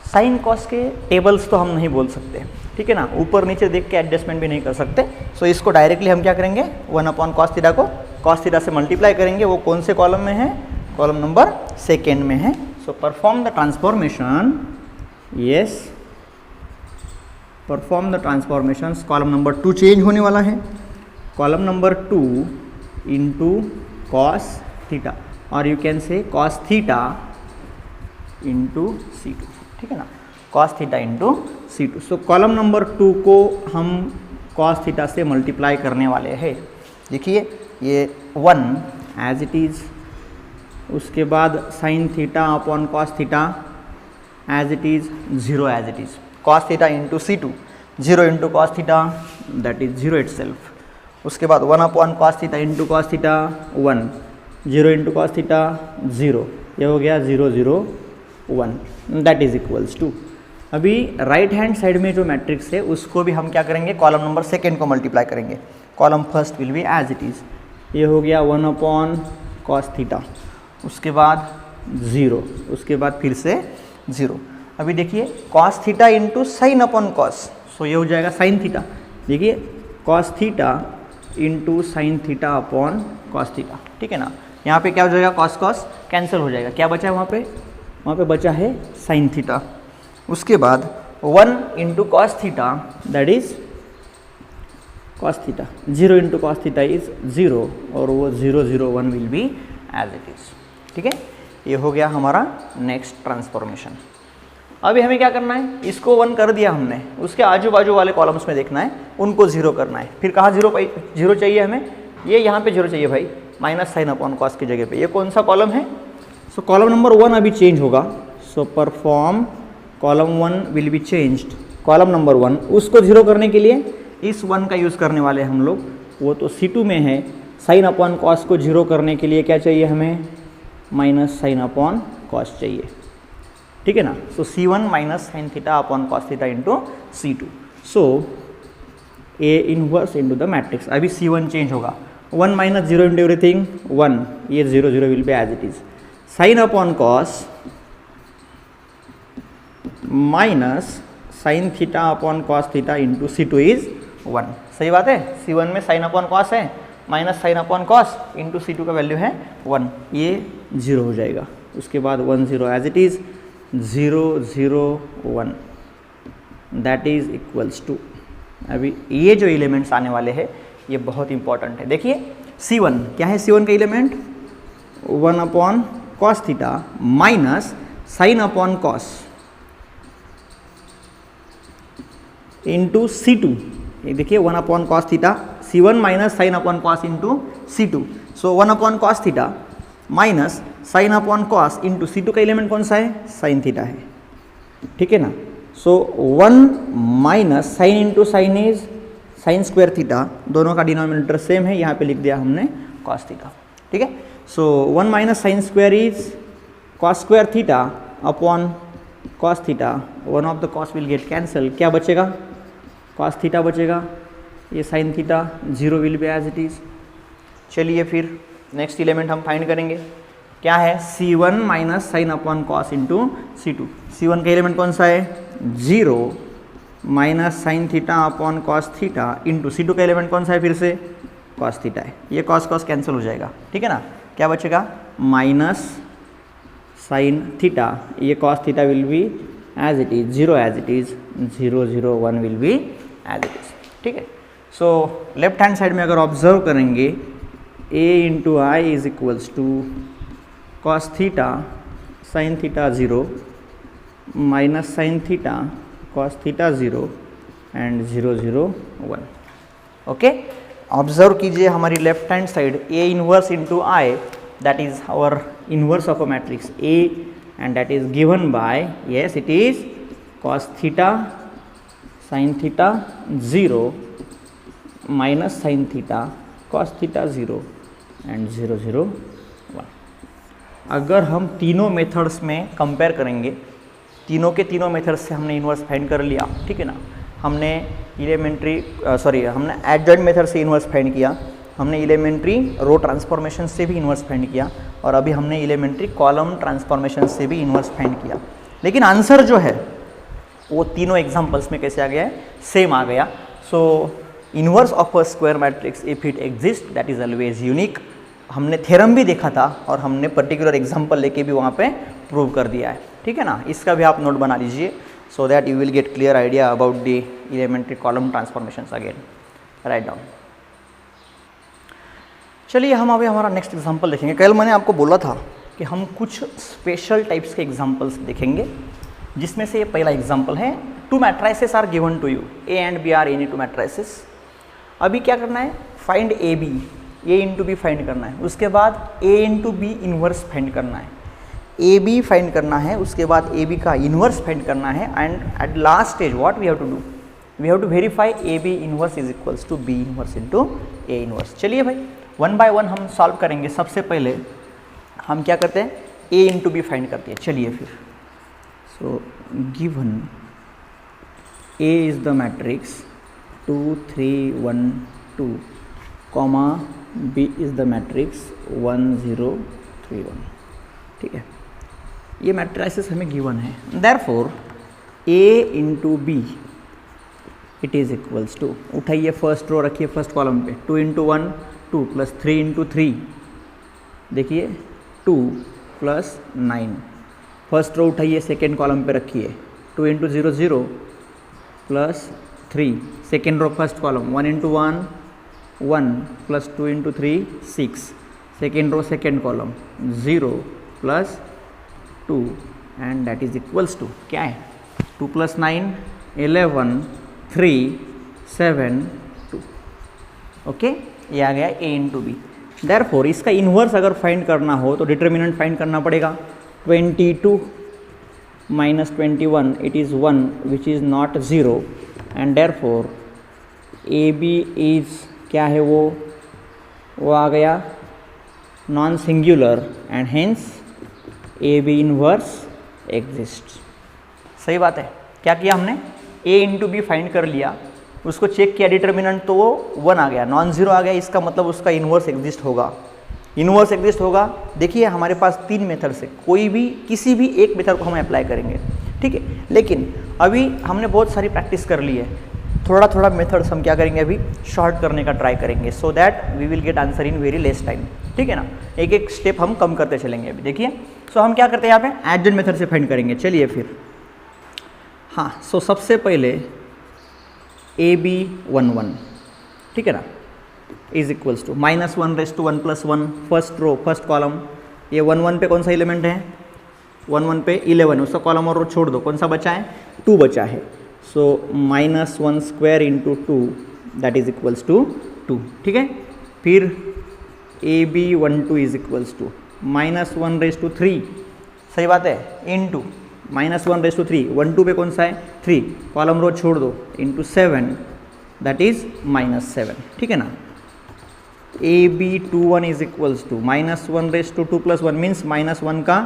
[SPEAKER 1] साइन कॉस के टेबल्स तो हम नहीं बोल सकते, ठीक है ना, ऊपर नीचे देख के एडजस्टमेंट भी नहीं कर सकते। सो इसको डायरेक्टली हम क्या करेंगे, 1/cos थीटा को cos थीटा से मल्टीप्लाई करेंगे। वो कौन से कॉलम में है, कॉलम नंबर 2 में है। So perform the transformation, yes perform the transformation. Column number 2 change होने वाला है, column number 2 into cos theta, और you can say cos theta into C2, ठीक है ना, cos theta into C2। So column number 2 को हम cos थीटा से मल्टीप्लाई करने वाले हैं। देखिए ये 1 एज इट इज़, उसके बाद sine theta upon cos theta as it is, 0 as it is, cos theta into C2, 0 into cos theta that is 0 itself. उसके बाद 1/cos theta into cos theta 1, 0 into cos theta 0, ये हो गया 0 0 1 दैट इज इक्वल्स टू। अभी राइट हैंड साइड में जो मैट्रिक्स है उसको भी हम क्या करेंगे, कॉलम नंबर 2 को मल्टीप्लाई करेंगे। Column first will be as it is, ये हो गया 1/cos थीटा, उसके बाद 0, उसके बाद फिर से 0। अभी देखिए cos theta into sine upon cos, so ये हो जाएगा साइन थीटा। देखिए cos theta into sine theta upon cos theta, ठीक है ना। यहाँ पे क्या हो जाएगा, cos cos कैंसिल हो जाएगा, क्या बचा है वहाँ पे बचा है साइन थीटा। उसके बाद 1 into cos theta that is cos theta, 0 into cos theta is 0, और वो 0 0 1 will be as it is, ठीक है। ये हो गया हमारा नेक्स्ट ट्रांसफॉर्मेशन। अभी हमें क्या करना है, इसको 1 कर दिया हमने, उसके आजू बाजू वाले कॉलम्स में देखना है, उनको 0 करना है। फिर कहाँ 0 चाहिए हमें, ये यहाँ पे 0 चाहिए भाई, माइनस साइन अपॉन कॉस की जगह पे। ये कौन सा कॉलम है, सो कॉलम नंबर 1 अभी चेंज होगा। So perform column 1 will be changed, column number 1, उसको 0 करने के लिए इस 1 का यूज़ करने वाले हम लोग, वो तो C2 में है। साइन अपॉन कॉस को 0 करने के लिए क्या चाहिए हमें, माइनस साइन अपॉन कॉस चाहिए, ठीक है ना। सो C1 minus sine theta upon cos theta into C2। So A inverse into the matrix. अभी C1 चेंज होगा, 1 माइनस 0 इंटू एवरीथिंग 1, ये 0 0 will be as it is. Sine upon cos minus sine theta upon cos theta into C2 is 1। सही बात है, C1 में साइन अपॉन कॉस है, minus sine upon cos into C2 का वैल्यू है 1, ये 0 हो जाएगा। उसके बाद 1 0 as it is, 0 0 1 that is equals to. अभी ये जो एलिमेंट्स आने वाले हैं ये बहुत इंपॉर्टेंट है। देखिए C1 क्या है, C1 का element 1/cos theta minus sine upon cos into C2। ये देखिए 1/cos theta, C1 minus sine upon cos into C2। सो 1/cos theta minus sine upon cos into C2 का एलिमेंट कौन सा है, साइन थीटा है, ठीक है ना। सो 1 minus sine into sine is sine square theta, दोनों का डिनोमिनेटर सेम है, यहाँ पे लिख दिया हमने cos थीटा, ठीक है। So 1 minus sine square is cos square theta upon cos theta, one of the cos will get cancel, क्या बचेगा, cos थीटा बचेगा, ये sine theta 0 will be as it is. चलिए फिर नेक्स्ट एलिमेंट हम फाइंड करेंगे, क्या है, C1 minus sine upon cos into C2। C1 का एलिमेंट कौन सा है, 0 minus sine theta upon cos theta into C2 का एलिमेंट कौन सा है, फिर से कॉस थीटा है, ये कॉस कॉस कैंसिल हो जाएगा, ठीक है ना। क्या बचेगा, माइनस साइन थीटा, ये cos theta will be as it is, 0 as it is, 0 0 1 will be as it is, ठीक है। सो लेफ्ट हैंड साइड में अगर ऑब्जर्व करेंगे, A into I is equals to cos theta sine theta 0 minus sine theta cos theta 0 and 0 0 1। Okay, observe कीजिए हमारी left hand side, A inverse into I, that is our inverse of a matrix A and that is given by, yes it is cos theta sine theta 0 minus sine theta cos theta 0 and 0 0 1। अगर हम तीनों मेथड्स में कंपेयर करेंगे, तीनों के तीनों मेथड्स से हमने इन्वर्स फाइंड कर लिया, ठीक है ना। हमने हमने एडजॉइंट मेथड से इन्वर्स फाइंड किया, हमने एलिमेंट्री रो ट्रांसफॉर्मेशन से भी इन्वर्स फाइंड किया और अभी हमने एलिमेंट्री कॉलम ट्रांसफॉर्मेशन से भी इन्वर्स फाइंड किया, लेकिन आंसर जो है वो तीनों एग्जांपल्स में कैसे आ गया है, सेम आ गया। So inverse of a square matrix if it exist that is always unique. हमने थ्योरम भी देखा था और हमने पर्टिकुलर एग्जांपल लेके भी वहाँ पे प्रूव कर दिया है, ठीक है ना। इसका भी आप नोट बना लीजिए so that you will get clear idea about the elementary column transformations again, right down. चलिए हम अभी हमारा नेक्स्ट एग्जांपल देखेंगे। कल मैंने आपको बोला था कि हम कुछ स्पेशल टाइप्स के एग्जांपल्स देखेंगे, जिसमें से ये पहला एग्जांपल है two matrices are given to you, A and B are any two matrices. अभी क्या करना है, find A B, A into B find करना है, उसके बाद A into B inverse find करना है, ए बी फाइंड करना है, उसके बाद ए बी का इन्वर्स फाइंड करना है, and at last stage what we have to do, we have to verify A B inverse is equals to B inverse into A inverse. चलिए भाई वन बाय वन हम सॉल्व करेंगे। सबसे पहले हम क्या करते हैं, ए इंटू बी फाइंड करते हैं। चलिए फिर, so given A is the matrix 2 3 1 2 comma B is the matrix 1 0 3 1, ठीक है। ये मैट्रिसेस हमें गिवन है, therefore A into B it is equals to, उठाइए फर्स्ट रो रखिए फर्स्ट कॉलम पे, 2 इंटू 1 2 प्लस 3 इंटू 3, देखिए 2 प्लस 9, फर्स्ट रो उठाइए सेकेंड कॉलम पे रखिए, 2 into 0 0 plus 3, second row first column 1 into 1 1 plus 2 into 3 6, second row second column 0 plus 2 and that is equals to क्या है, 2 प्लस 9 11 3 7 2, ओके। ये आ गया ए इंटू बी। देयरफॉर इसका इन्वर्स अगर फाइंड करना हो तो डिटर्मिनेंट फाइंड करना पड़ेगा, 22 minus 21 it is 1 which is not 0 and therefore A B is क्या है, वो आ गया non singular and hence A B inverse exist. सही बात है, क्या किया हमने, ए इंटू बी फाइंड कर लिया, उसको चेक किया डिटर्मिनेंट तो वो 1 आ गया, नॉन जीरो आ गया, इसका मतलब उसका इन्वर्स एग्जिस्ट होगा। इन्वर्स एग्जिस्ट होगा, देखिए हमारे पास 3 मेथड से कोई भी किसी भी एक मेथड को हम अप्लाई करेंगे, ठीक है। लेकिन अभी हमने बहुत सारी प्रैक्टिस कर ली है, थोड़ा थोड़ा मेथड्स हम क्या करेंगे अभी शॉर्ट करने का ट्राई करेंगे, so that we will get answer in very less time, ठीक है ना। एक एक स्टेप हम कम करते चलेंगे अभी, देखिए। सो हम क्या करते हैं यहाँ पे एडजॉइंट मेथड से फाइंड करेंगे। चलिए फिर, हाँ, सो सबसे पहले ए बी 1 1, ठीक है ना, is equals to -1 raise to 1 plus 1, first row first column, ये 1 1 पे कौन सा एलिमेंट है, 1 1 पे 11, उसका कॉलम और रो छोड़ दो, कौन सा बचा है, 2 बचा है। So -1 square into 2 that is equals to 2, ठीक है। फिर A B 1 2 is equals to -1 raise to 3, सही बात है, इंटू -1 रेज़ टू 3, 1 2 पे कौन सा है 3, कॉलम रो छोड़ दो, इंटू 7 दैट इज -7, ठीक है ना। A B 2 1 is equals to -1 raise to 2 plus 1 means -1 का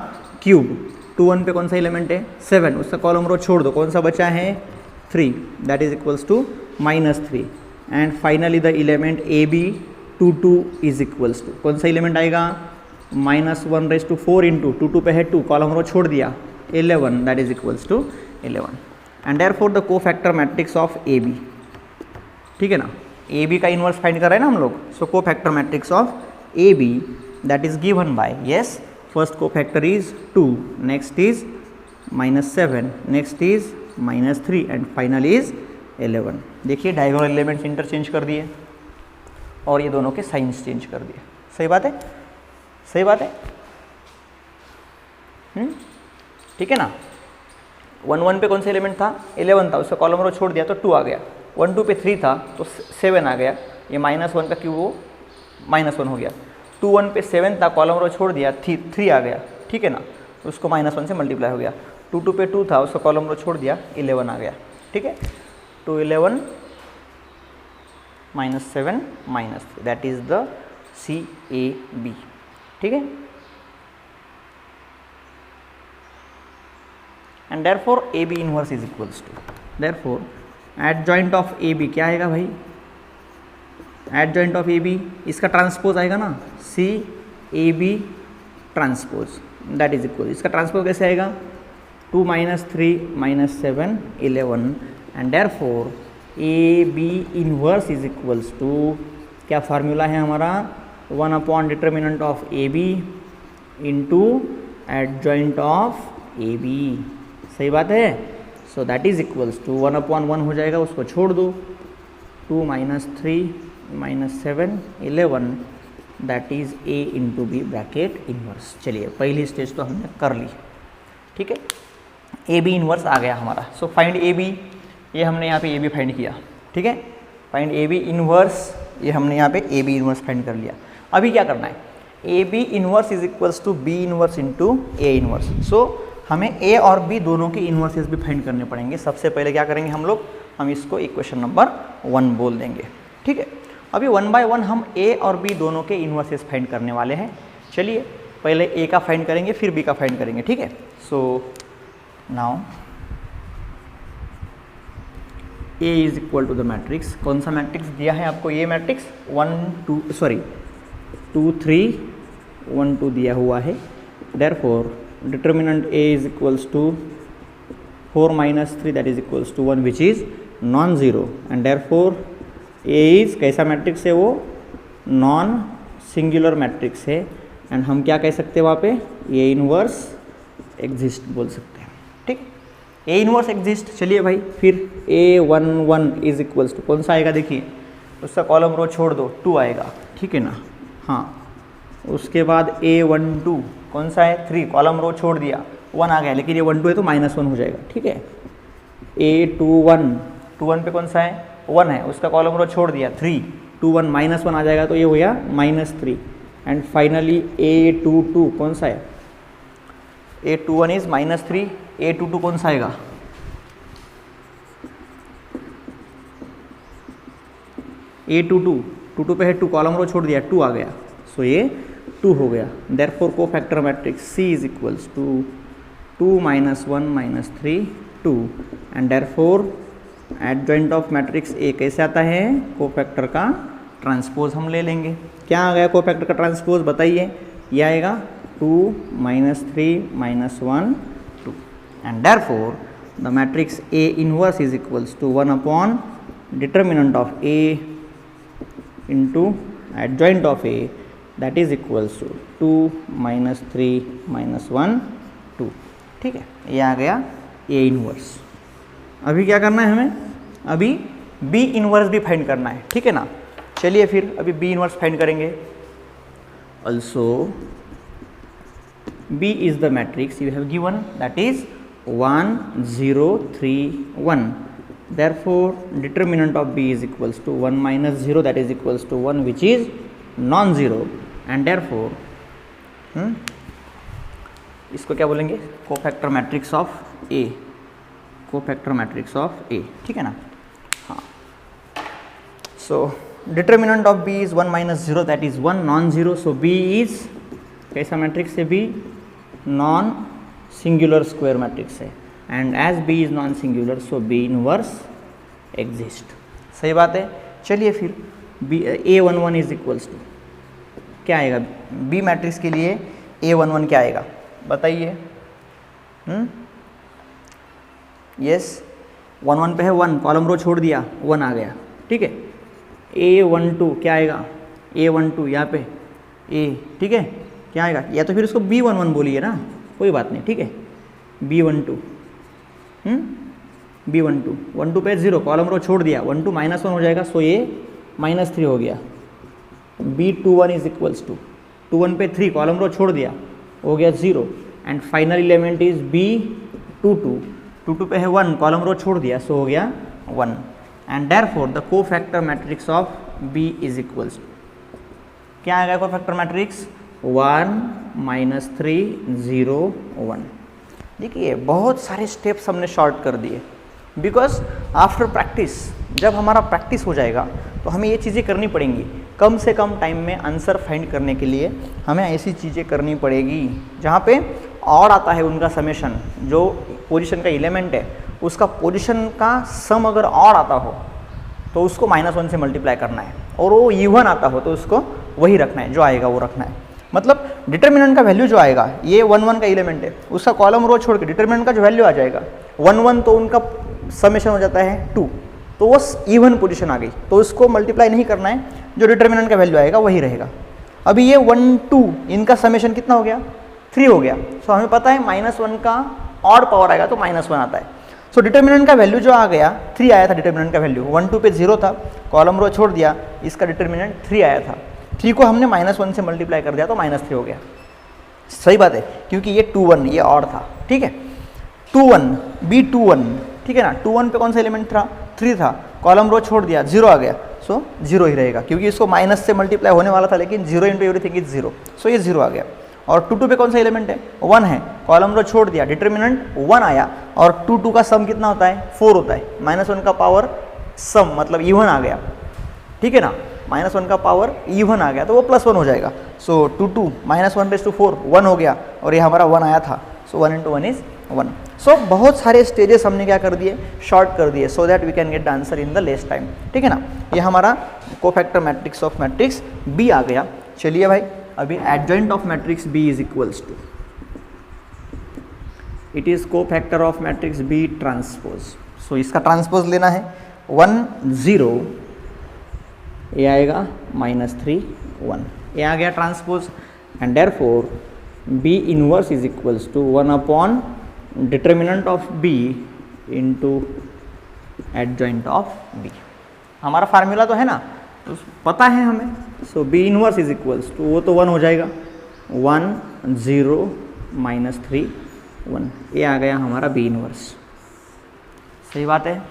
[SPEAKER 1] क्यूब, 2 1 पे कौन सा एलिमेंट है 7, उसका कॉलम रो छोड़ दो, कौन सा बचा है 3 that is equals to -3 and finally the element A B 2 2 is equals to कौन सा एलिमेंट आएगा -1 रेज़ टू 4 इंटू 2 2 पे है 2, कॉलम रो छोड़ दिया 11 that is equals to 11 and therefore the cofactor matrix of A B, ठीक है ना। ए बी का इन्वर्स फाइंड कर रहे हैं ना हम लोग, so cofactor matrix of A B that is given by, yes, first cofactor is 2, next is -7, next is -3 and final is 11। देखिए डायगोनल एलिमेंट्स इंटरचेंज कर दिए और ये दोनों के साइंस चेंज कर दिए, सही बात है, सही बात है, ठीक है ना। 1 1 पे कौन सा एलिमेंट था 11 था, उसका कॉलम रो छोड़ दिया तो 2 आ गया, 1 2 पे 3 था तो 7 आ गया, ये -1 का क्यूब वो -1 हो गया, 2 1 पे 7 था, कॉलम रो छोड़ दिया 3 आ गया, ठीक है ना, उसको -1 से मल्टीप्लाई हो गया, 2 2 पे 2 था, उसका कॉलम रो छोड़ दिया 11 आ गया, ठीक है। 2 11 -7 -3 दैट इज द CAB, ठीक है। And therefore AB inverse is equals to, therefore adjoint of AB क्या आएगा भाई, एडजॉइंट ऑफ ए बी, इसका ट्रांसपोज आएगा ना, C A B transpose, that is equal, इसका ट्रांसपोज कैसे आएगा, 2 - 3 - 7 11, and therefore A B inverse is equals to, क्या फार्मूला है हमारा, 1 determinant of A B into adjoint of A B, सही बात है। So that is equals to 1/1 हो जाएगा, उसको छोड़ दो, 2 - 3 - 7 11, that is A into B bracket inverse. चलिए पहली स्टेज तो हमने कर ली, ठीक है, ए बी इनवर्स आ गया हमारा। सो फाइंड ए बी, ये हमने यहाँ पे ए बी फाइंड किया, ठीक है, फाइंड ए बी इनवर्स, ये हमने यहाँ पे ए बी इनवर्स फाइंड कर लिया। अभी क्या करना है, A B inverse is equals to B inverse into A inverse. So हमें ए और बी दोनों के इन्वर्सेस भी फाइंड करने पड़ेंगे। सबसे पहले क्या करेंगे हम लोग, हम इसको इक्वेशन नंबर 1 बोल देंगे, ठीक है। अभी 1 बाय 1 हम ए और बी दोनों के इन्वर्सेस फाइंड करने वाले हैं। चलिए पहले ए का फाइंड करेंगे, फिर बी का फाइंड करेंगे, ठीक है। So now A is equal to the matrix, कौन सा मैट्रिक्स दिया है आपको, ये मैट्रिक्स 2 3 1 2 दिया हुआ है। Therefore determinant A is equals to 4 - 3 that is equals to 1 which is non zero, and therefore A is कैसा मैट्रिक्स है, वो नॉन सिंगुलर मैट्रिक्स है, एंड हम क्या कह सकते हैं वहाँ पे, A इनवर्स एग्जिस्ट बोल सकते हैं, ठीक है, ए इनवर्स एग्जिस्ट। चलिए भाई फिर A11 इज इक्वल्स टू कौन सा आएगा, देखिए उसका कॉलम रो छोड़ दो, 2 आएगा, ठीक है ना, हाँ। उसके बाद A12 कौन सा है, 3, कॉलम रो छोड़ दिया, 1 आ गया, लेकिन ये 1 2 है तो -1 हो जाएगा, ठीक है। A21 पे कौन सा है, 1 है, उसका कॉलम रो छोड़ दिया, 3, 2 1 -1 आ जाएगा तो ये हो गया -3, एंड फाइनली A22 कौन सा है, A21 इज -3, A22 कौन सा आएगा, A22 पे है 2, कॉलम रो छोड़ दिया, 2 आ गया, सो ये 2 हो गया। Therefore cofactor matrix C is equals to 2 - 1 - 3 2, and therefore adjoint of matrix A कैसे आता है, कोफैक्टर का ट्रांसपोज हम ले लेंगे। क्या आ गया कोफैक्टर का ट्रांसपोज, बताइए, ये आएगा 2 - 3 - 1 2, and therefore the matrix A inverse is equals to 1 determinant of A into adjoint of A, that is equals to 2 - 3 - 1 2, ठीक है, ये आ गया A इनवर्स। अभी क्या करना है हमें, अभी B इनवर्स भी फाइंड करना है, ठीक है ना। चलिए फिर अभी B इनवर्स फाइंड करेंगे। also B is the matrix you have given, that is 1 0 3 1, therefore determinant of B is equals to 1 - 0 that is equals to 1 which is non-zero, and therefore इसको क्या बोलेंगे, cofactor matrix of A, cofactor matrix of A, ठीक है ना, हाँ। सो determinant of B is 1 - 0 that is 1 non-zero, so B is कैसा मैट्रिक्स है, B non singular square matrix है, and as B is non singular so B inverse exist, सही बात है। चलिए फिर A11 इज इक्वल्स टू क्या आएगा, B मैट्रिक्स के लिए A11 क्या आएगा, बताइए। यस 1 1 पे है 1, कॉलम रो छोड़ दिया, 1 आ गया, ठीक है। A12 क्या आएगा, A12 यहाँ पे A, ठीक है, क्या आएगा, या तो फिर उसको B11 बोलिए ना, कोई बात नहीं, ठीक है। B12 B12 1 2 पे 0, कॉलम रो छोड़ दिया, 1 2 -1 हो जाएगा, सो ये -3 हो गया। B21 इज इक्वल्स टू 2 1 पे 3, कॉलम रो छोड़ दिया, हो गया 0, and final element is B22 2 पे है 1, कॉलम रो छोड़ दिया, सो हो गया 1, and therefore the cofactor matrix of B is equals क्या आएगा, कोफैक्टर मैट्रिक्स 1 - 3 0 1। देखिए बहुत सारे स्टेप्स हमने शॉर्ट कर दिए, बिकॉज आफ्टर प्रैक्टिस, जब हमारा प्रैक्टिस हो जाएगा तो हमें ये चीज़ें करनी पड़ेंगी। कम से कम टाइम में आंसर फाइंड करने के लिए हमें ऐसी चीज़ें करनी पड़ेगी जहाँ पे और आता है उनका समेशन, जो पोजीशन का एलिमेंट है उसका पोजीशन का सम अगर और आता हो तो उसको -1 से मल्टीप्लाई करना है, और वो इवन आता हो तो उसको वही रखना है, जो आएगा वो रखना है। मतलब डिटर्मिनेंट का वैल्यू जो आएगा, ये 1 1 का एलिमेंट है, उसका कॉलम रो छोड़ के डिटर्मिनेंट का जो वैल्यू आ जाएगा 1 1, तो उनका समेशन हो जाता है 2, तो वो इवन पोजीशन आ गई, तो उसको मल्टीप्लाई नहीं करना है, जो डिटर्मिनेंट का वैल्यू आएगा वही रहेगा। अभी ये 1 2 इनका समेशन कितना हो गया, 3 हो गया। सो हमें पता है -1 का ऑड पावर आएगा तो -1 आता है। सो डिटर्मिनेंट का वैल्यू जो आ गया 3 आया था, डिटर्मिनेंट का वैल्यू 1 2 पे 0 था, कॉलम रो छोड़ दिया, इसका डिटर्मिनेंट 3 आया था, 3 को हमने -1 से मल्टीप्लाई कर दिया तो -3 हो गया। सही बात है, क्योंकि ये 2 1 ये ऑड था, ठीक है। 2 1 B2 1, ठीक है ना। 2 1 पे कौन सा एलिमेंट था, 3 था, कॉलम रो छोड़ दिया 0 आ गया, सो 0 ही रहेगा, क्योंकि इसको माइनस से मल्टीप्लाई होने वाला था, लेकिन 0 इंटू एवरीथिंग इज 0, सो ये 0 आ गया। और 2 2 पे कौन सा एलिमेंट है, 1 है, कॉलम रो छोड़ दिया, डिटर्मिनेंट 1 आया, और 2 2 का सम कितना होता है, 4 होता है, -1 का पावर सम मतलब इवन आ गया, ठीक है ना। -1 का पावर इवन आ गया तो वो +1 हो जाएगा। सो 2 2 -1/4 1 हो गया, और ये हमारा 1 आया था, सो 1 × 1 इज 1। सो बहुत सारे स्टेजेस हमने क्या कर दिए, शॉर्ट कर दिए, so that we can get the answer in the less time, ठीक है ना। ये हमारा cofactor matrix of matrix B आ गया। चलिए भाई, अभी adjoint of matrix B is equals to, it is cofactor of matrix B transpose. So इसका ट्रांसपोज लेना है, 1 0, ये आएगा -3 1, ये आ गया transpose, and therefore B inverse is equals to 1 upon determinant of B into adjoint of B. हमारा फार्मूला तो है ना, तो पता है हमें। So B inverse is equals to, वो तो 1 हो जाएगा, 1 0 -3 1, ये आ गया हमारा बी इनवर्स। सही बात है,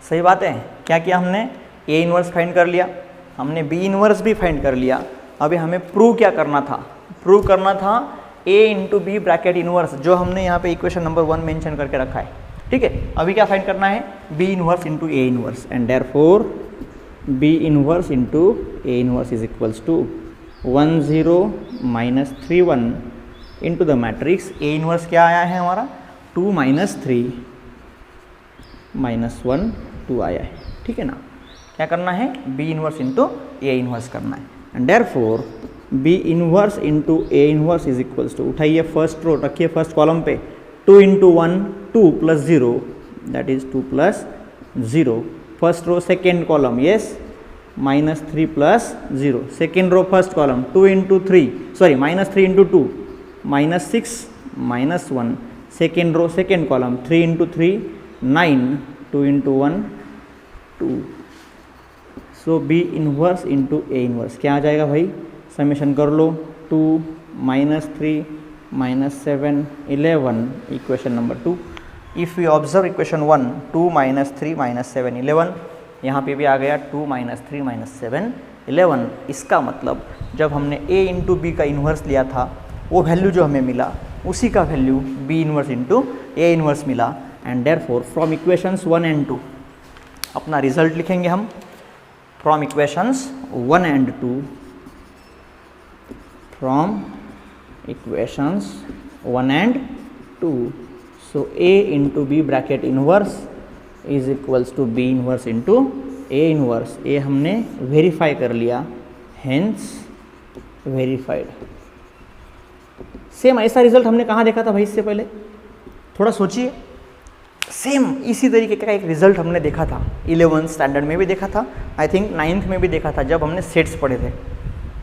[SPEAKER 1] सही बात है। क्या किया हमने, ए इनवर्स फाइंड कर लिया, हमने बी इनवर्स भी फाइंड कर लिया। अभी हमें प्रूव क्या करना था, प्रूव करना था a into B bracket inverse, जो हमने यहाँ पे इक्वेशन नंबर 1 मेंशन करके रखा है, ठीक है। अभी क्या फाइंड करना है, b inverse into A inverse, and therefore b inverse into A inverse is equals to 1 0 -3 1 into the matrix A inverse क्या आया है हमारा, 2 -3 -1 2 आया है, ठीक है ना। क्या करना है, b inverse into A inverse करना है, and therefore B inverse into A inverse is equals to, उठाइए फर्स्ट रो, रखिए फर्स्ट कॉलम पे, 2 × 1 2 + 0 that is 2 + 0, first row second column, yes, -3 + 0, second row first column, 2 × 3 sorry -3 × 2 -6 -1, second row second column, 3 × 3 9, 2 × 1 2। So B inverse into A inverse क्या आ जाएगा भाई, समेशन कर लो, 2 -3 -7 11, equation number 2। If you observe equation 1, 2 -3 -7 11, यहाँ पे भी आ गया 2 -3 -7 11। इसका मतलब जब हमने a इंटू बी का इन्वर्स लिया था, वो वैल्यू जो हमें मिला उसी का value b inverse into A inverse मिला, and therefore from equations 1 and 2 अपना रिजल्ट लिखेंगे हम, from equations 1 and 2, from equations 1 and 2. So a into b bracket inverse is equals to b inverse into a inverse. a हमने वेरीफाई कर लिया, hence verified. सेम ऐसा रिजल्ट हमने कहाँ देखा था भाई इससे पहले, थोड़ा सोचिए। सेम इसी तरीके का एक रिजल्ट हमने देखा था 11th स्टैंडर्ड में भी देखा था, आई थिंक 9th में भी देखा था, जब हमने सेट्स पढ़े थे।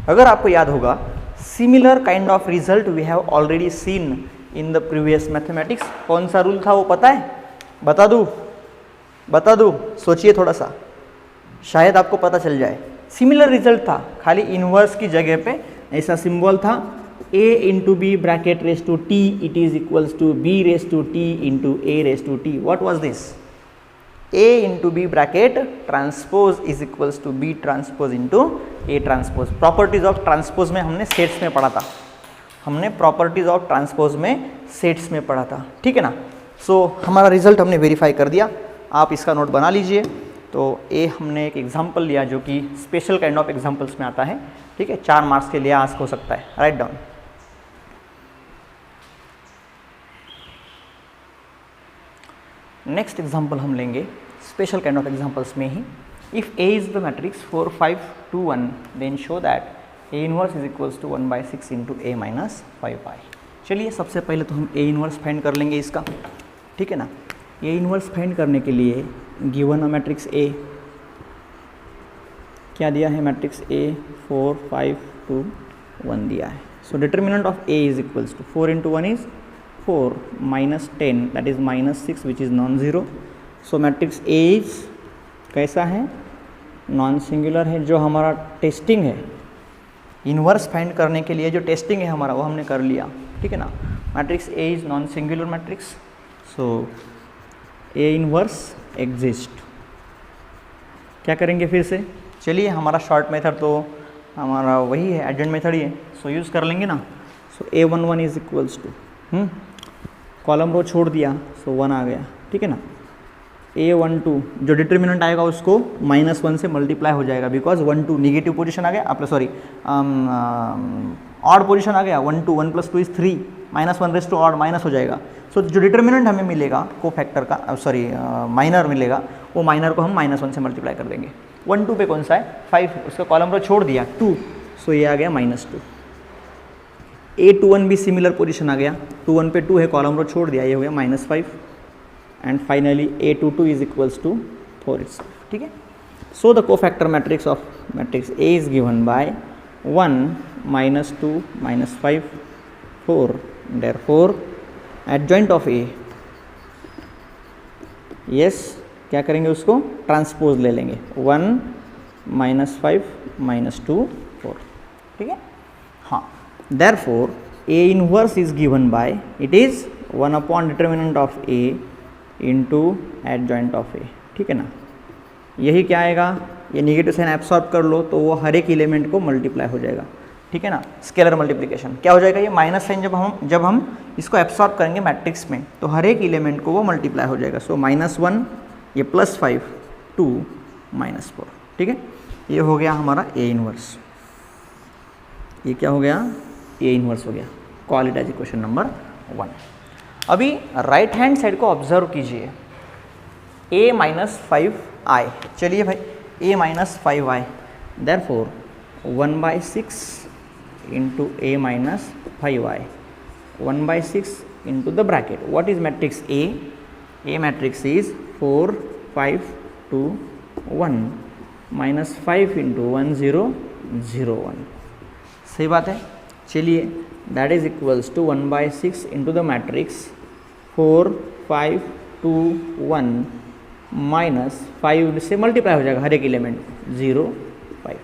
[SPEAKER 1] अगर आपको याद होगा, similar kind of result we have already seen in the previous mathematics. कौन सा रूल था वो पता है, बता दूँ, सोचिए थोड़ा सा, शायद आपको पता चल जाए। सिमिलर रिजल्ट था, खाली इनवर्स की जगह पे ऐसा सिंबल था, a into B bracket raise to t, it is equals to b raise to t into a raise to t। What was this, a into B bracket transpose is equals to b transpose into a transpose. Properties of transpose में हमने सेट्स में पढ़ा था, हमने प्रॉपर्टीज ऑफ ट्रांसपोज में सेट्स में पढ़ा था, ठीक है ना। सो हमारा रिजल्ट हमने वेरीफाई कर दिया, आप इसका नोट बना लीजिए। तो ए हमने एक एग्जाम्पल लिया जो कि स्पेशल काइंड ऑफ एग्जाम्पल्स में आता है, ठीक है, 4 मार्क्स के लिए आस्क हो सकता है, राइट डाउन। नेक्स्ट एग्जाम्पल हम लेंगे स्पेशल काइंड ऑफ एग्जाम्पल्स में ही, If A is the matrix 4, 5, 2, 1, then show that A inverse is equals to 1/6 into A minus 5i. चलिए सबसे पहले तो हम A इनवर्स फाइंड कर लेंगे इसका, ठीक है ना। A इनवर्स फाइंड करने के लिए गिवन अ मैट्रिक्स A, क्या दिया है मैट्रिक्स A 4, 5, 2, 1 दिया है। So determinant of A is equals to 4 into 1 is 4 minus 10 that is -6 which is non zero. So matrix A is कैसा है, नॉन सिंगुलर है। जो हमारा टेस्टिंग है इन्वर्स फाइंड करने के लिए, जो टेस्टिंग है हमारा वो हमने कर लिया, ठीक है ना। Matrix A is non singular matrix, so A inverse exist. क्या करेंगे फिर से, चलिए हमारा शॉर्ट मेथड तो हमारा वही है, एडजेंट मेथड ही है, सो यूज़ कर लेंगे ना। So A11 is equals to column row छोड़ दिया, सो 1 आ गया, ठीक है ना। A12 जो डिटर्मिनेंट आएगा उसको -1 से मल्टीप्लाई हो जाएगा, बिकॉज 1 2 निगेटिव पोजीशन आ गया, आप सॉरी ऑड पोजीशन आ गया। 1 2 1 + 2 is 3, -1 raise to odd minus हो जाएगा। सो जो डिटर्मिनेंट हमें मिलेगा को फैक्टर का, सॉरी माइनर मिलेगा, वो माइनर को हम -1 से मल्टीप्लाई कर देंगे। 1 2 पे कौन सा है, 5, उसका कॉलम रो छोड़ दिया 2, सो ये आ गया -2। A21 भी सिमिलर पोजीशन आ गया, 21 पे 2 है, कॉलम रो छोड़ दिया, ये हो गया -5 and finally A22 is equals to 4 itself, ठीक है। So the cofactor matrix of matrix A is given by 1 -2 -5 4, therefore adjoint of A, yes क्या करेंगे, उसको ट्रांसपोज ले लेंगे, 1 -5 -2 4, ठीक है। हाँ, therefore A inverse is given by, it is 1 upon determinant of A into adjoint of A, ठीक है ना। यही क्या आएगा, ये नेगेटिव साइन एब्सॉर्ब कर लो तो वो हर एक एलिमेंट को मल्टीप्लाई हो जाएगा, ठीक है ना। स्केलर मल्टीप्लिकेशन क्या हो जाएगा, ये माइनस साइन जब हम इसको एब्सॉर्ब करेंगे मैट्रिक्स में तो हर एक एलिमेंट को वो मल्टीप्लाई हो जाएगा। सो -1 ये +5 2 -4, ठीक है। ये हो गया हमारा A इनवर्स, ये क्या हो गया, A इनवर्स हो गया। क्वालिटाइज इक्वेशन नंबर 1। अभी राइट हैंड साइड को ऑब्जर्व कीजिए, A -5i, चलिए भाई A -5i, therefore 1/6 into A -5i, 1/6 into the bracket. What is matrix A? A matrix is 4 5 2 1 -5 into 1 0 0 1, सही बात है। चलिए that is equals to 1/6 into the matrix 4 5 2 1 -5 से मल्टीप्लाई हो जाएगा हर एक एलिमेंट 0 5,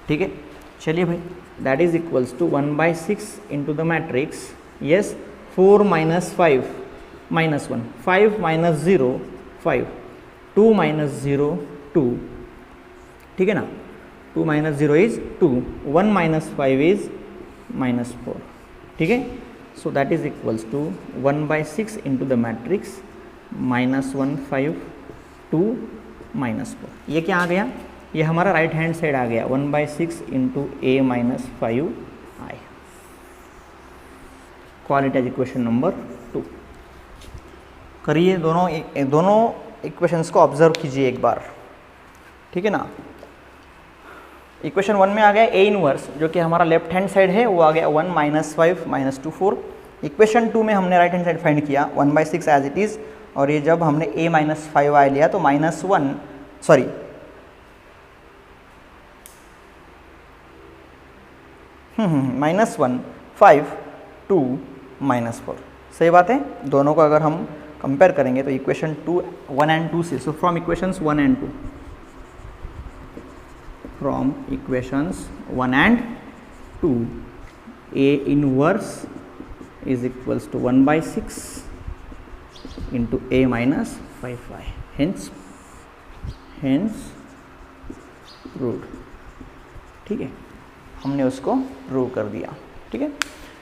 [SPEAKER 1] ठीक है। चलिए भाई that is equals to 1/6 into the matrix, yes 4 -5 -1 5 -0 5 2 -0 2, ठीक है ना। 2 -0 इज 2, 1 -5 इज -4, ठीक है। So that is equals to 1/6 into the matrix -1 5 2 -4। ये क्या आ गया, ये हमारा राइट हैंड साइड आ गया 1/6 इंटू A -5i। क्वालिटाइज इक्वेशन नंबर 2 करिए, दोनों इक्वेशंस को ऑब्जर्व कीजिए एक बार, ठीक है ना। इक्वेशन 1 में आ गया A इनवर्स जो कि हमारा लेफ्ट हैंड साइड है, वो आ गया 1 -5 -2 4। इक्वेशन 2 में हमने राइट हैंड साइड फाइंड किया 1/6 एज इट इज़, और ये जब हमने A -5i लिया तो -1 सॉरी -1 5 2 -4, सही बात है। दोनों को अगर हम कंपेयर करेंगे तो इक्वेशन 1 and 2 से, so from equations 1 and 2, from equations 1 and 2, A inverse is equals to 1/6 into A -5i, hence proved, ठीक है। हमने उसको प्रूव कर दिया, ठीक है।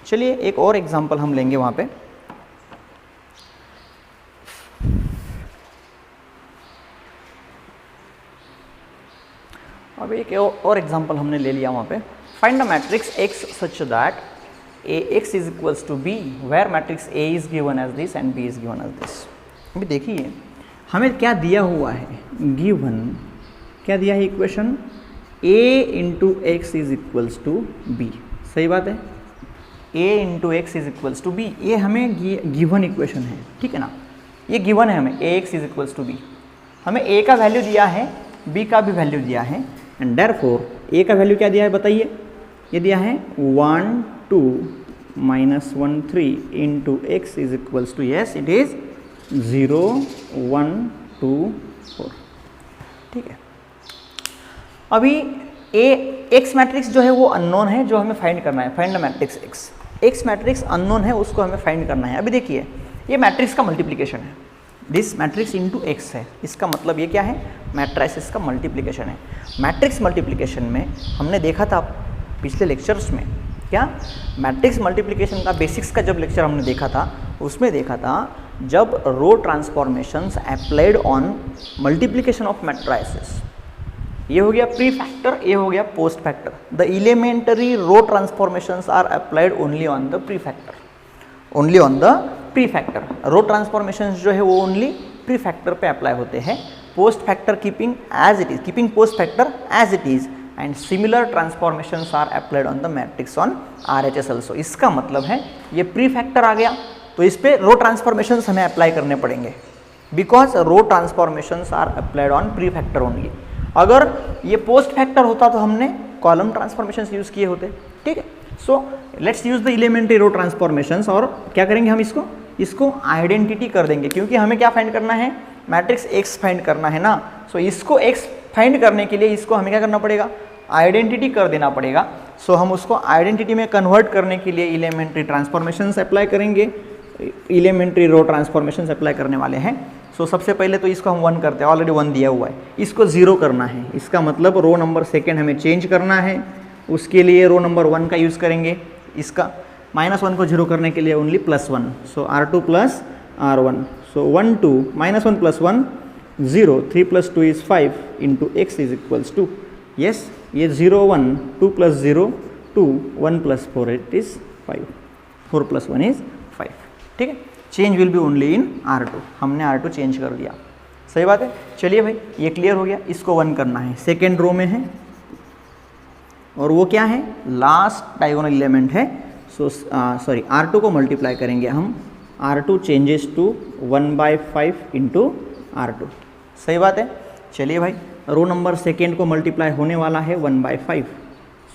[SPEAKER 1] चलिए एक और एग्जांपल हम लेंगे वहाँ पे। अब एक और एग्जांपल हमने ले लिया वहाँ पे। Find the matrix X such that AX is equals to B, where matrix A is given as this and B is given as this. अभी देखिए हमें क्या दिया हुआ है, गिवन क्या दिया है equation, a into X is equals to B, सही बात है, a into X is equals to B, ये हमें गिवन इक्वेशन है, ठीक है ना, ये गिवन है हमें, a x is equals to B, हमें a का वैल्यू दिया है, b का भी वैल्यू दिया है, एंड देयरफॉर a का वैल्यू क्या दिया है बताइए, ये दिया है 1 2 minus 1 3 into X is equals to, yes it is 0 1 2 4, ठीक है। अभी एक्स मैट्रिक्स जो है वो अननोन है, जो हमें फाइंड करना है, find the matrix x, x matrix unknown है, उसको हमें फाइंड करना है। अभी देखिए ये मैट्रिक्स का मल्टीप्लिकेशन है, दिस मैट्रिक्स इनटू एक्स है, इसका मतलब ये क्या है, मैट्रिसेस का मल्टीप्लिकेशन है। मैट्रिक्स मल्टीप्लिकेशन में हमने देखा था पिछले लेक्चर्स में, क्या मैट्रिक्स मल्टीप्लिकेशन का बेसिक्स का जब लेक्चर हमने देखा था, उसमें देखा था जब row transformations applied on multiplication of matrices, ये हो गया प्री फैक्टर, ये हो गया post factor, the elementary row transformations are applied only on the pre factor, only on the pre factor, row transformations जो है वो ओनली प्री फैक्टर पे अप्लाई होते हैं, post factor keeping as it is, keeping post factor as it is, and similar transformations are applied on the matrix on RHS also. इसका मतलब है ये प्री फैक्टर आ गया तो इस पे रो ट्रांसफॉर्मेशंस हमें अप्लाई करने पड़ेंगे, because row transformations are applied on pre factor only. अगर ये पोस्ट फैक्टर होता तो हमने कॉलम ट्रांसफॉर्मेशंस यूज किए होते, ठीक है। So let's use the elementary row transformations, और क्या करेंगे हम इसको आइडेंटिटी कर देंगे, क्योंकि हमें क्या फाइंड करना है, मैट्रिक्स एक्स फाइंड करना है ना। सो इसको एक्स फाइंड करने के लिए इसको हमें क्या करना पड़ेगा, आइडेंटिटी कर देना पड़ेगा। सो हम उसको आइडेंटिटी में कन्वर्ट करने के लिए एलिमेंट्री ट्रांसफॉर्मेशंस अप्लाई करेंगे, एलिमेंट्री रो ट्रांसफॉर्मेशंस अप्लाई करने वाले हैं। सो सबसे पहले तो इसको हम 1 करते हैं, ऑलरेडी 1 दिया हुआ है, इसको 0 करना है, इसका मतलब रो नंबर सेकेंड हमें चेंज करना है, उसके लिए रो नंबर 1 का यूज़ करेंगे, इसका -1 को 0 करने के लिए only +1, so R2 plus R1, so 1 2 -1 + 1 0, 3 + 2 is 5 into X is equals to, yes ये 0 1 2 + 0 2 1 + 4 इट इज 5, 4 + 1 इज 5, ठीक है। Change will be only in R2, हमने R2 चेंज कर दिया, सही बात है। चलिए भाई ये क्लियर हो गया, इसको 1 करना है, सेकेंड रो में है और वो क्या है, लास्ट डायगोनल एलिमेंट है। सो सॉरी R2 को मल्टीप्लाई करेंगे हम, R2 changes to 1/5 into R2, सही बात है। चलिए भाई रो नंबर सेकेंड को मल्टीप्लाई होने वाला है 1/5,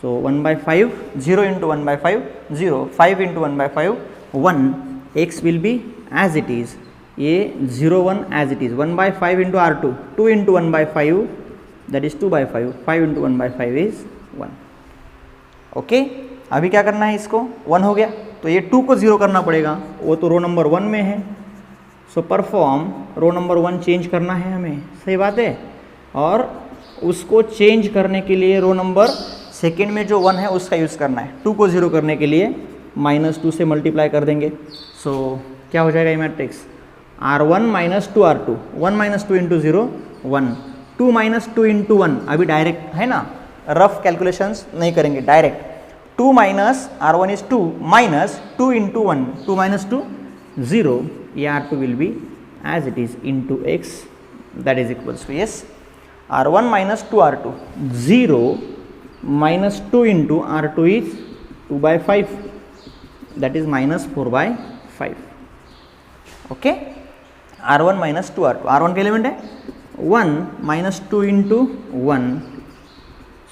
[SPEAKER 1] so 1/5 0 into 1/5 0, 5 into 1/5 1, x will be as it is, ये 0 1 as it is, 1/5 into R2, 2 into 1/5 that is 2/5, 5 into 1/5 is 1, okay. अभी क्या करना है, इसको 1 हो गया तो ये 2 को 0 करना पड़ेगा, वो तो रो नंबर 1 में है। सो परफॉर्म रो नंबर 1 चेंज करना है हमें, सही बात है, और उसको चेंज करने के लिए रो नंबर सेकेंड में जो 1 है उसका यूज़ करना है। 2 को 0 करने के लिए -2 से मल्टीप्लाई कर देंगे, सो क्या हो जाएगा ये matrix, R1 - 2 R2, 1 - 2 into 0 1, 2 - 2 into 1, अभी डायरेक्ट है ना, रफ कैलकुलेशंस नहीं करेंगे, direct 2 minus R1 is 2 -2 into 1, 2 - 2 0, ये R2 will be as it is into X that is equals to, yes R1 - 2 R2, 0 -2 into R2 is 2/5, that is -4/5, okay. R1 - 2 R2, R1 का एलिमेंट है 1 -2 इंटू 1,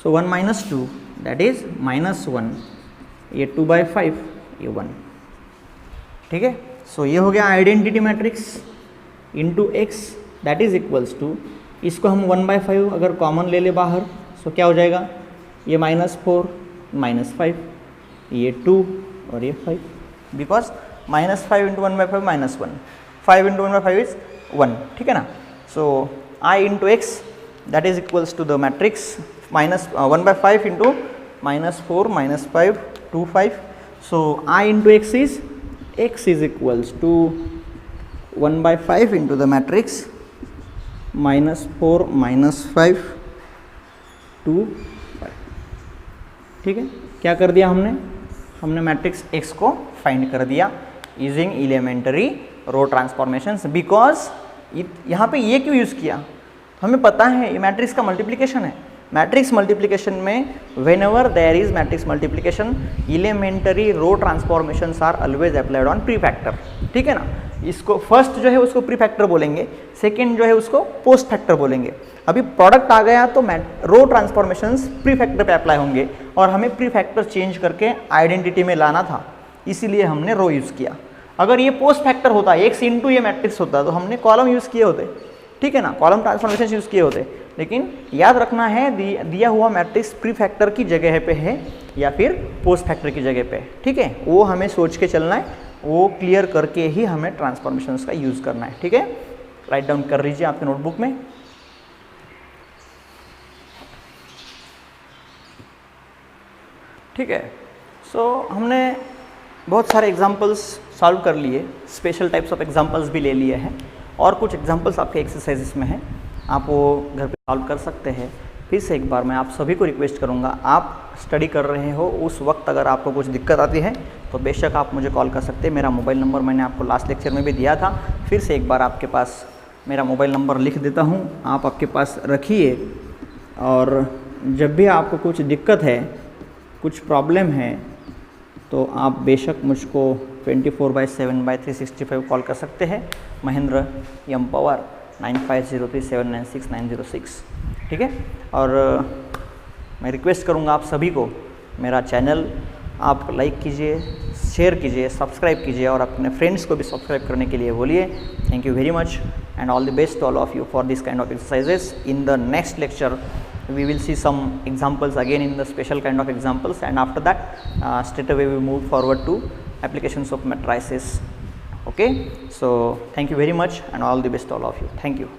[SPEAKER 1] सो 1 - 2 दैट इज -1, ये 2/5 ये 1, ठीक है। सो ये हो गया identity matrix into X that is equals to, इसको हम 1/5 अगर कॉमन ले ले बाहर, सो क्या हो जाएगा, ये -4 -5, ये 2 और ये 5, बिकॉज -5 इंटू 1/5 -1, 5 इंटू 1/5 इज 1, ठीक है ना। So I into X that is equals to the matrix -1/5 into -4 -5 2 5, so I into X is equals to 1/5 into the matrix -4 -5 2 5, ठीक है। क्या कर दिया हमने मैट्रिक्स एक्स को फाइंड कर दिया using elementary row transformations, because यहाँ पे ये क्यों यूज़ किया, हमें पता है ये मैट्रिक्स का मल्टीप्लिकेशन है। मैट्रिक्स मल्टीप्लिकेशन में whenever there is matrix multiplication elementary row transformations are always applied on pre factor, ठीक है ना। इसको फर्स्ट जो है उसको प्री फैक्टर बोलेंगे, सेकेंड जो है उसको पोस्ट फैक्टर बोलेंगे। अभी प्रोडक्ट आ गया तो रो ट्रांसफॉर्मेशंस प्री फैक्टर पे अप्लाई होंगे और हमें प्री फैक्टर चेंज करके आइडेंटिटी में लाना था, इसीलिए हमने रो यूज़ किया। अगर ये पोस्ट फैक्टर होता, एक्स इंटू ये मैट्रिक्स होता, तो हमने कॉलम यूज़ किए होते, ठीक है ना, कॉलम ट्रांसफॉर्मेशन यूज़ किए होते। लेकिन याद रखना है दिया हुआ मैट्रिक्स प्री फैक्टर की जगह पे है या फिर पोस्ट फैक्टर की जगह पे है, ठीक है, वो हमें सोच के चलना है, वो क्लियर करके ही हमें ट्रांसफॉर्मेशंस का यूज़ करना है, ठीक है। राइट डाउन कर लीजिए आपके नोटबुक में। ठीक है, सो हमने बहुत सारे एग्जांपल्स सॉल्व कर लिए, स्पेशल टाइप्स ऑफ एग्जांपल्स भी ले लिए हैं और कुछ एग्जांपल्स आपके एक्सरसाइजेस में हैं, आप वो घर पे सॉल्व कर सकते हैं। फिर से एक बार मैं आप सभी को रिक्वेस्ट करूँगा, आप स्टडी कर रहे हो उस वक्त अगर आपको कुछ दिक्कत आती है तो बेशक आप मुझे कॉल कर सकते हैं। मेरा मोबाइल नंबर मैंने आपको लास्ट लेक्चर में भी दिया था, फिर से एक बार आपके पास मेरा मोबाइल नंबर लिख देता हूँ, आप आपके पास रखिए। और जब भी आपको कुछ दिक्कत है, कुछ प्रॉब्लम है, तो आप बेशक मुझको 24/7/365 कॉल कर सकते हैं। महेंद्र एम पवार 9503796906, ठीक है। और मैं रिक्वेस्ट करूँगा आप सभी को, मेरा चैनल आप लाइक कीजिए, शेयर कीजिए, सब्सक्राइब कीजिए और अपने फ्रेंड्स को भी सब्सक्राइब करने के लिए बोलिए। Thank you very much and all the best to all of you for this kind of exercises. In the next lecture we will see some examples again in the special kind of examples, and after that straight away we move forward to applications of matrices. Okay, so thank you very much and all the best to all of you. Thank you.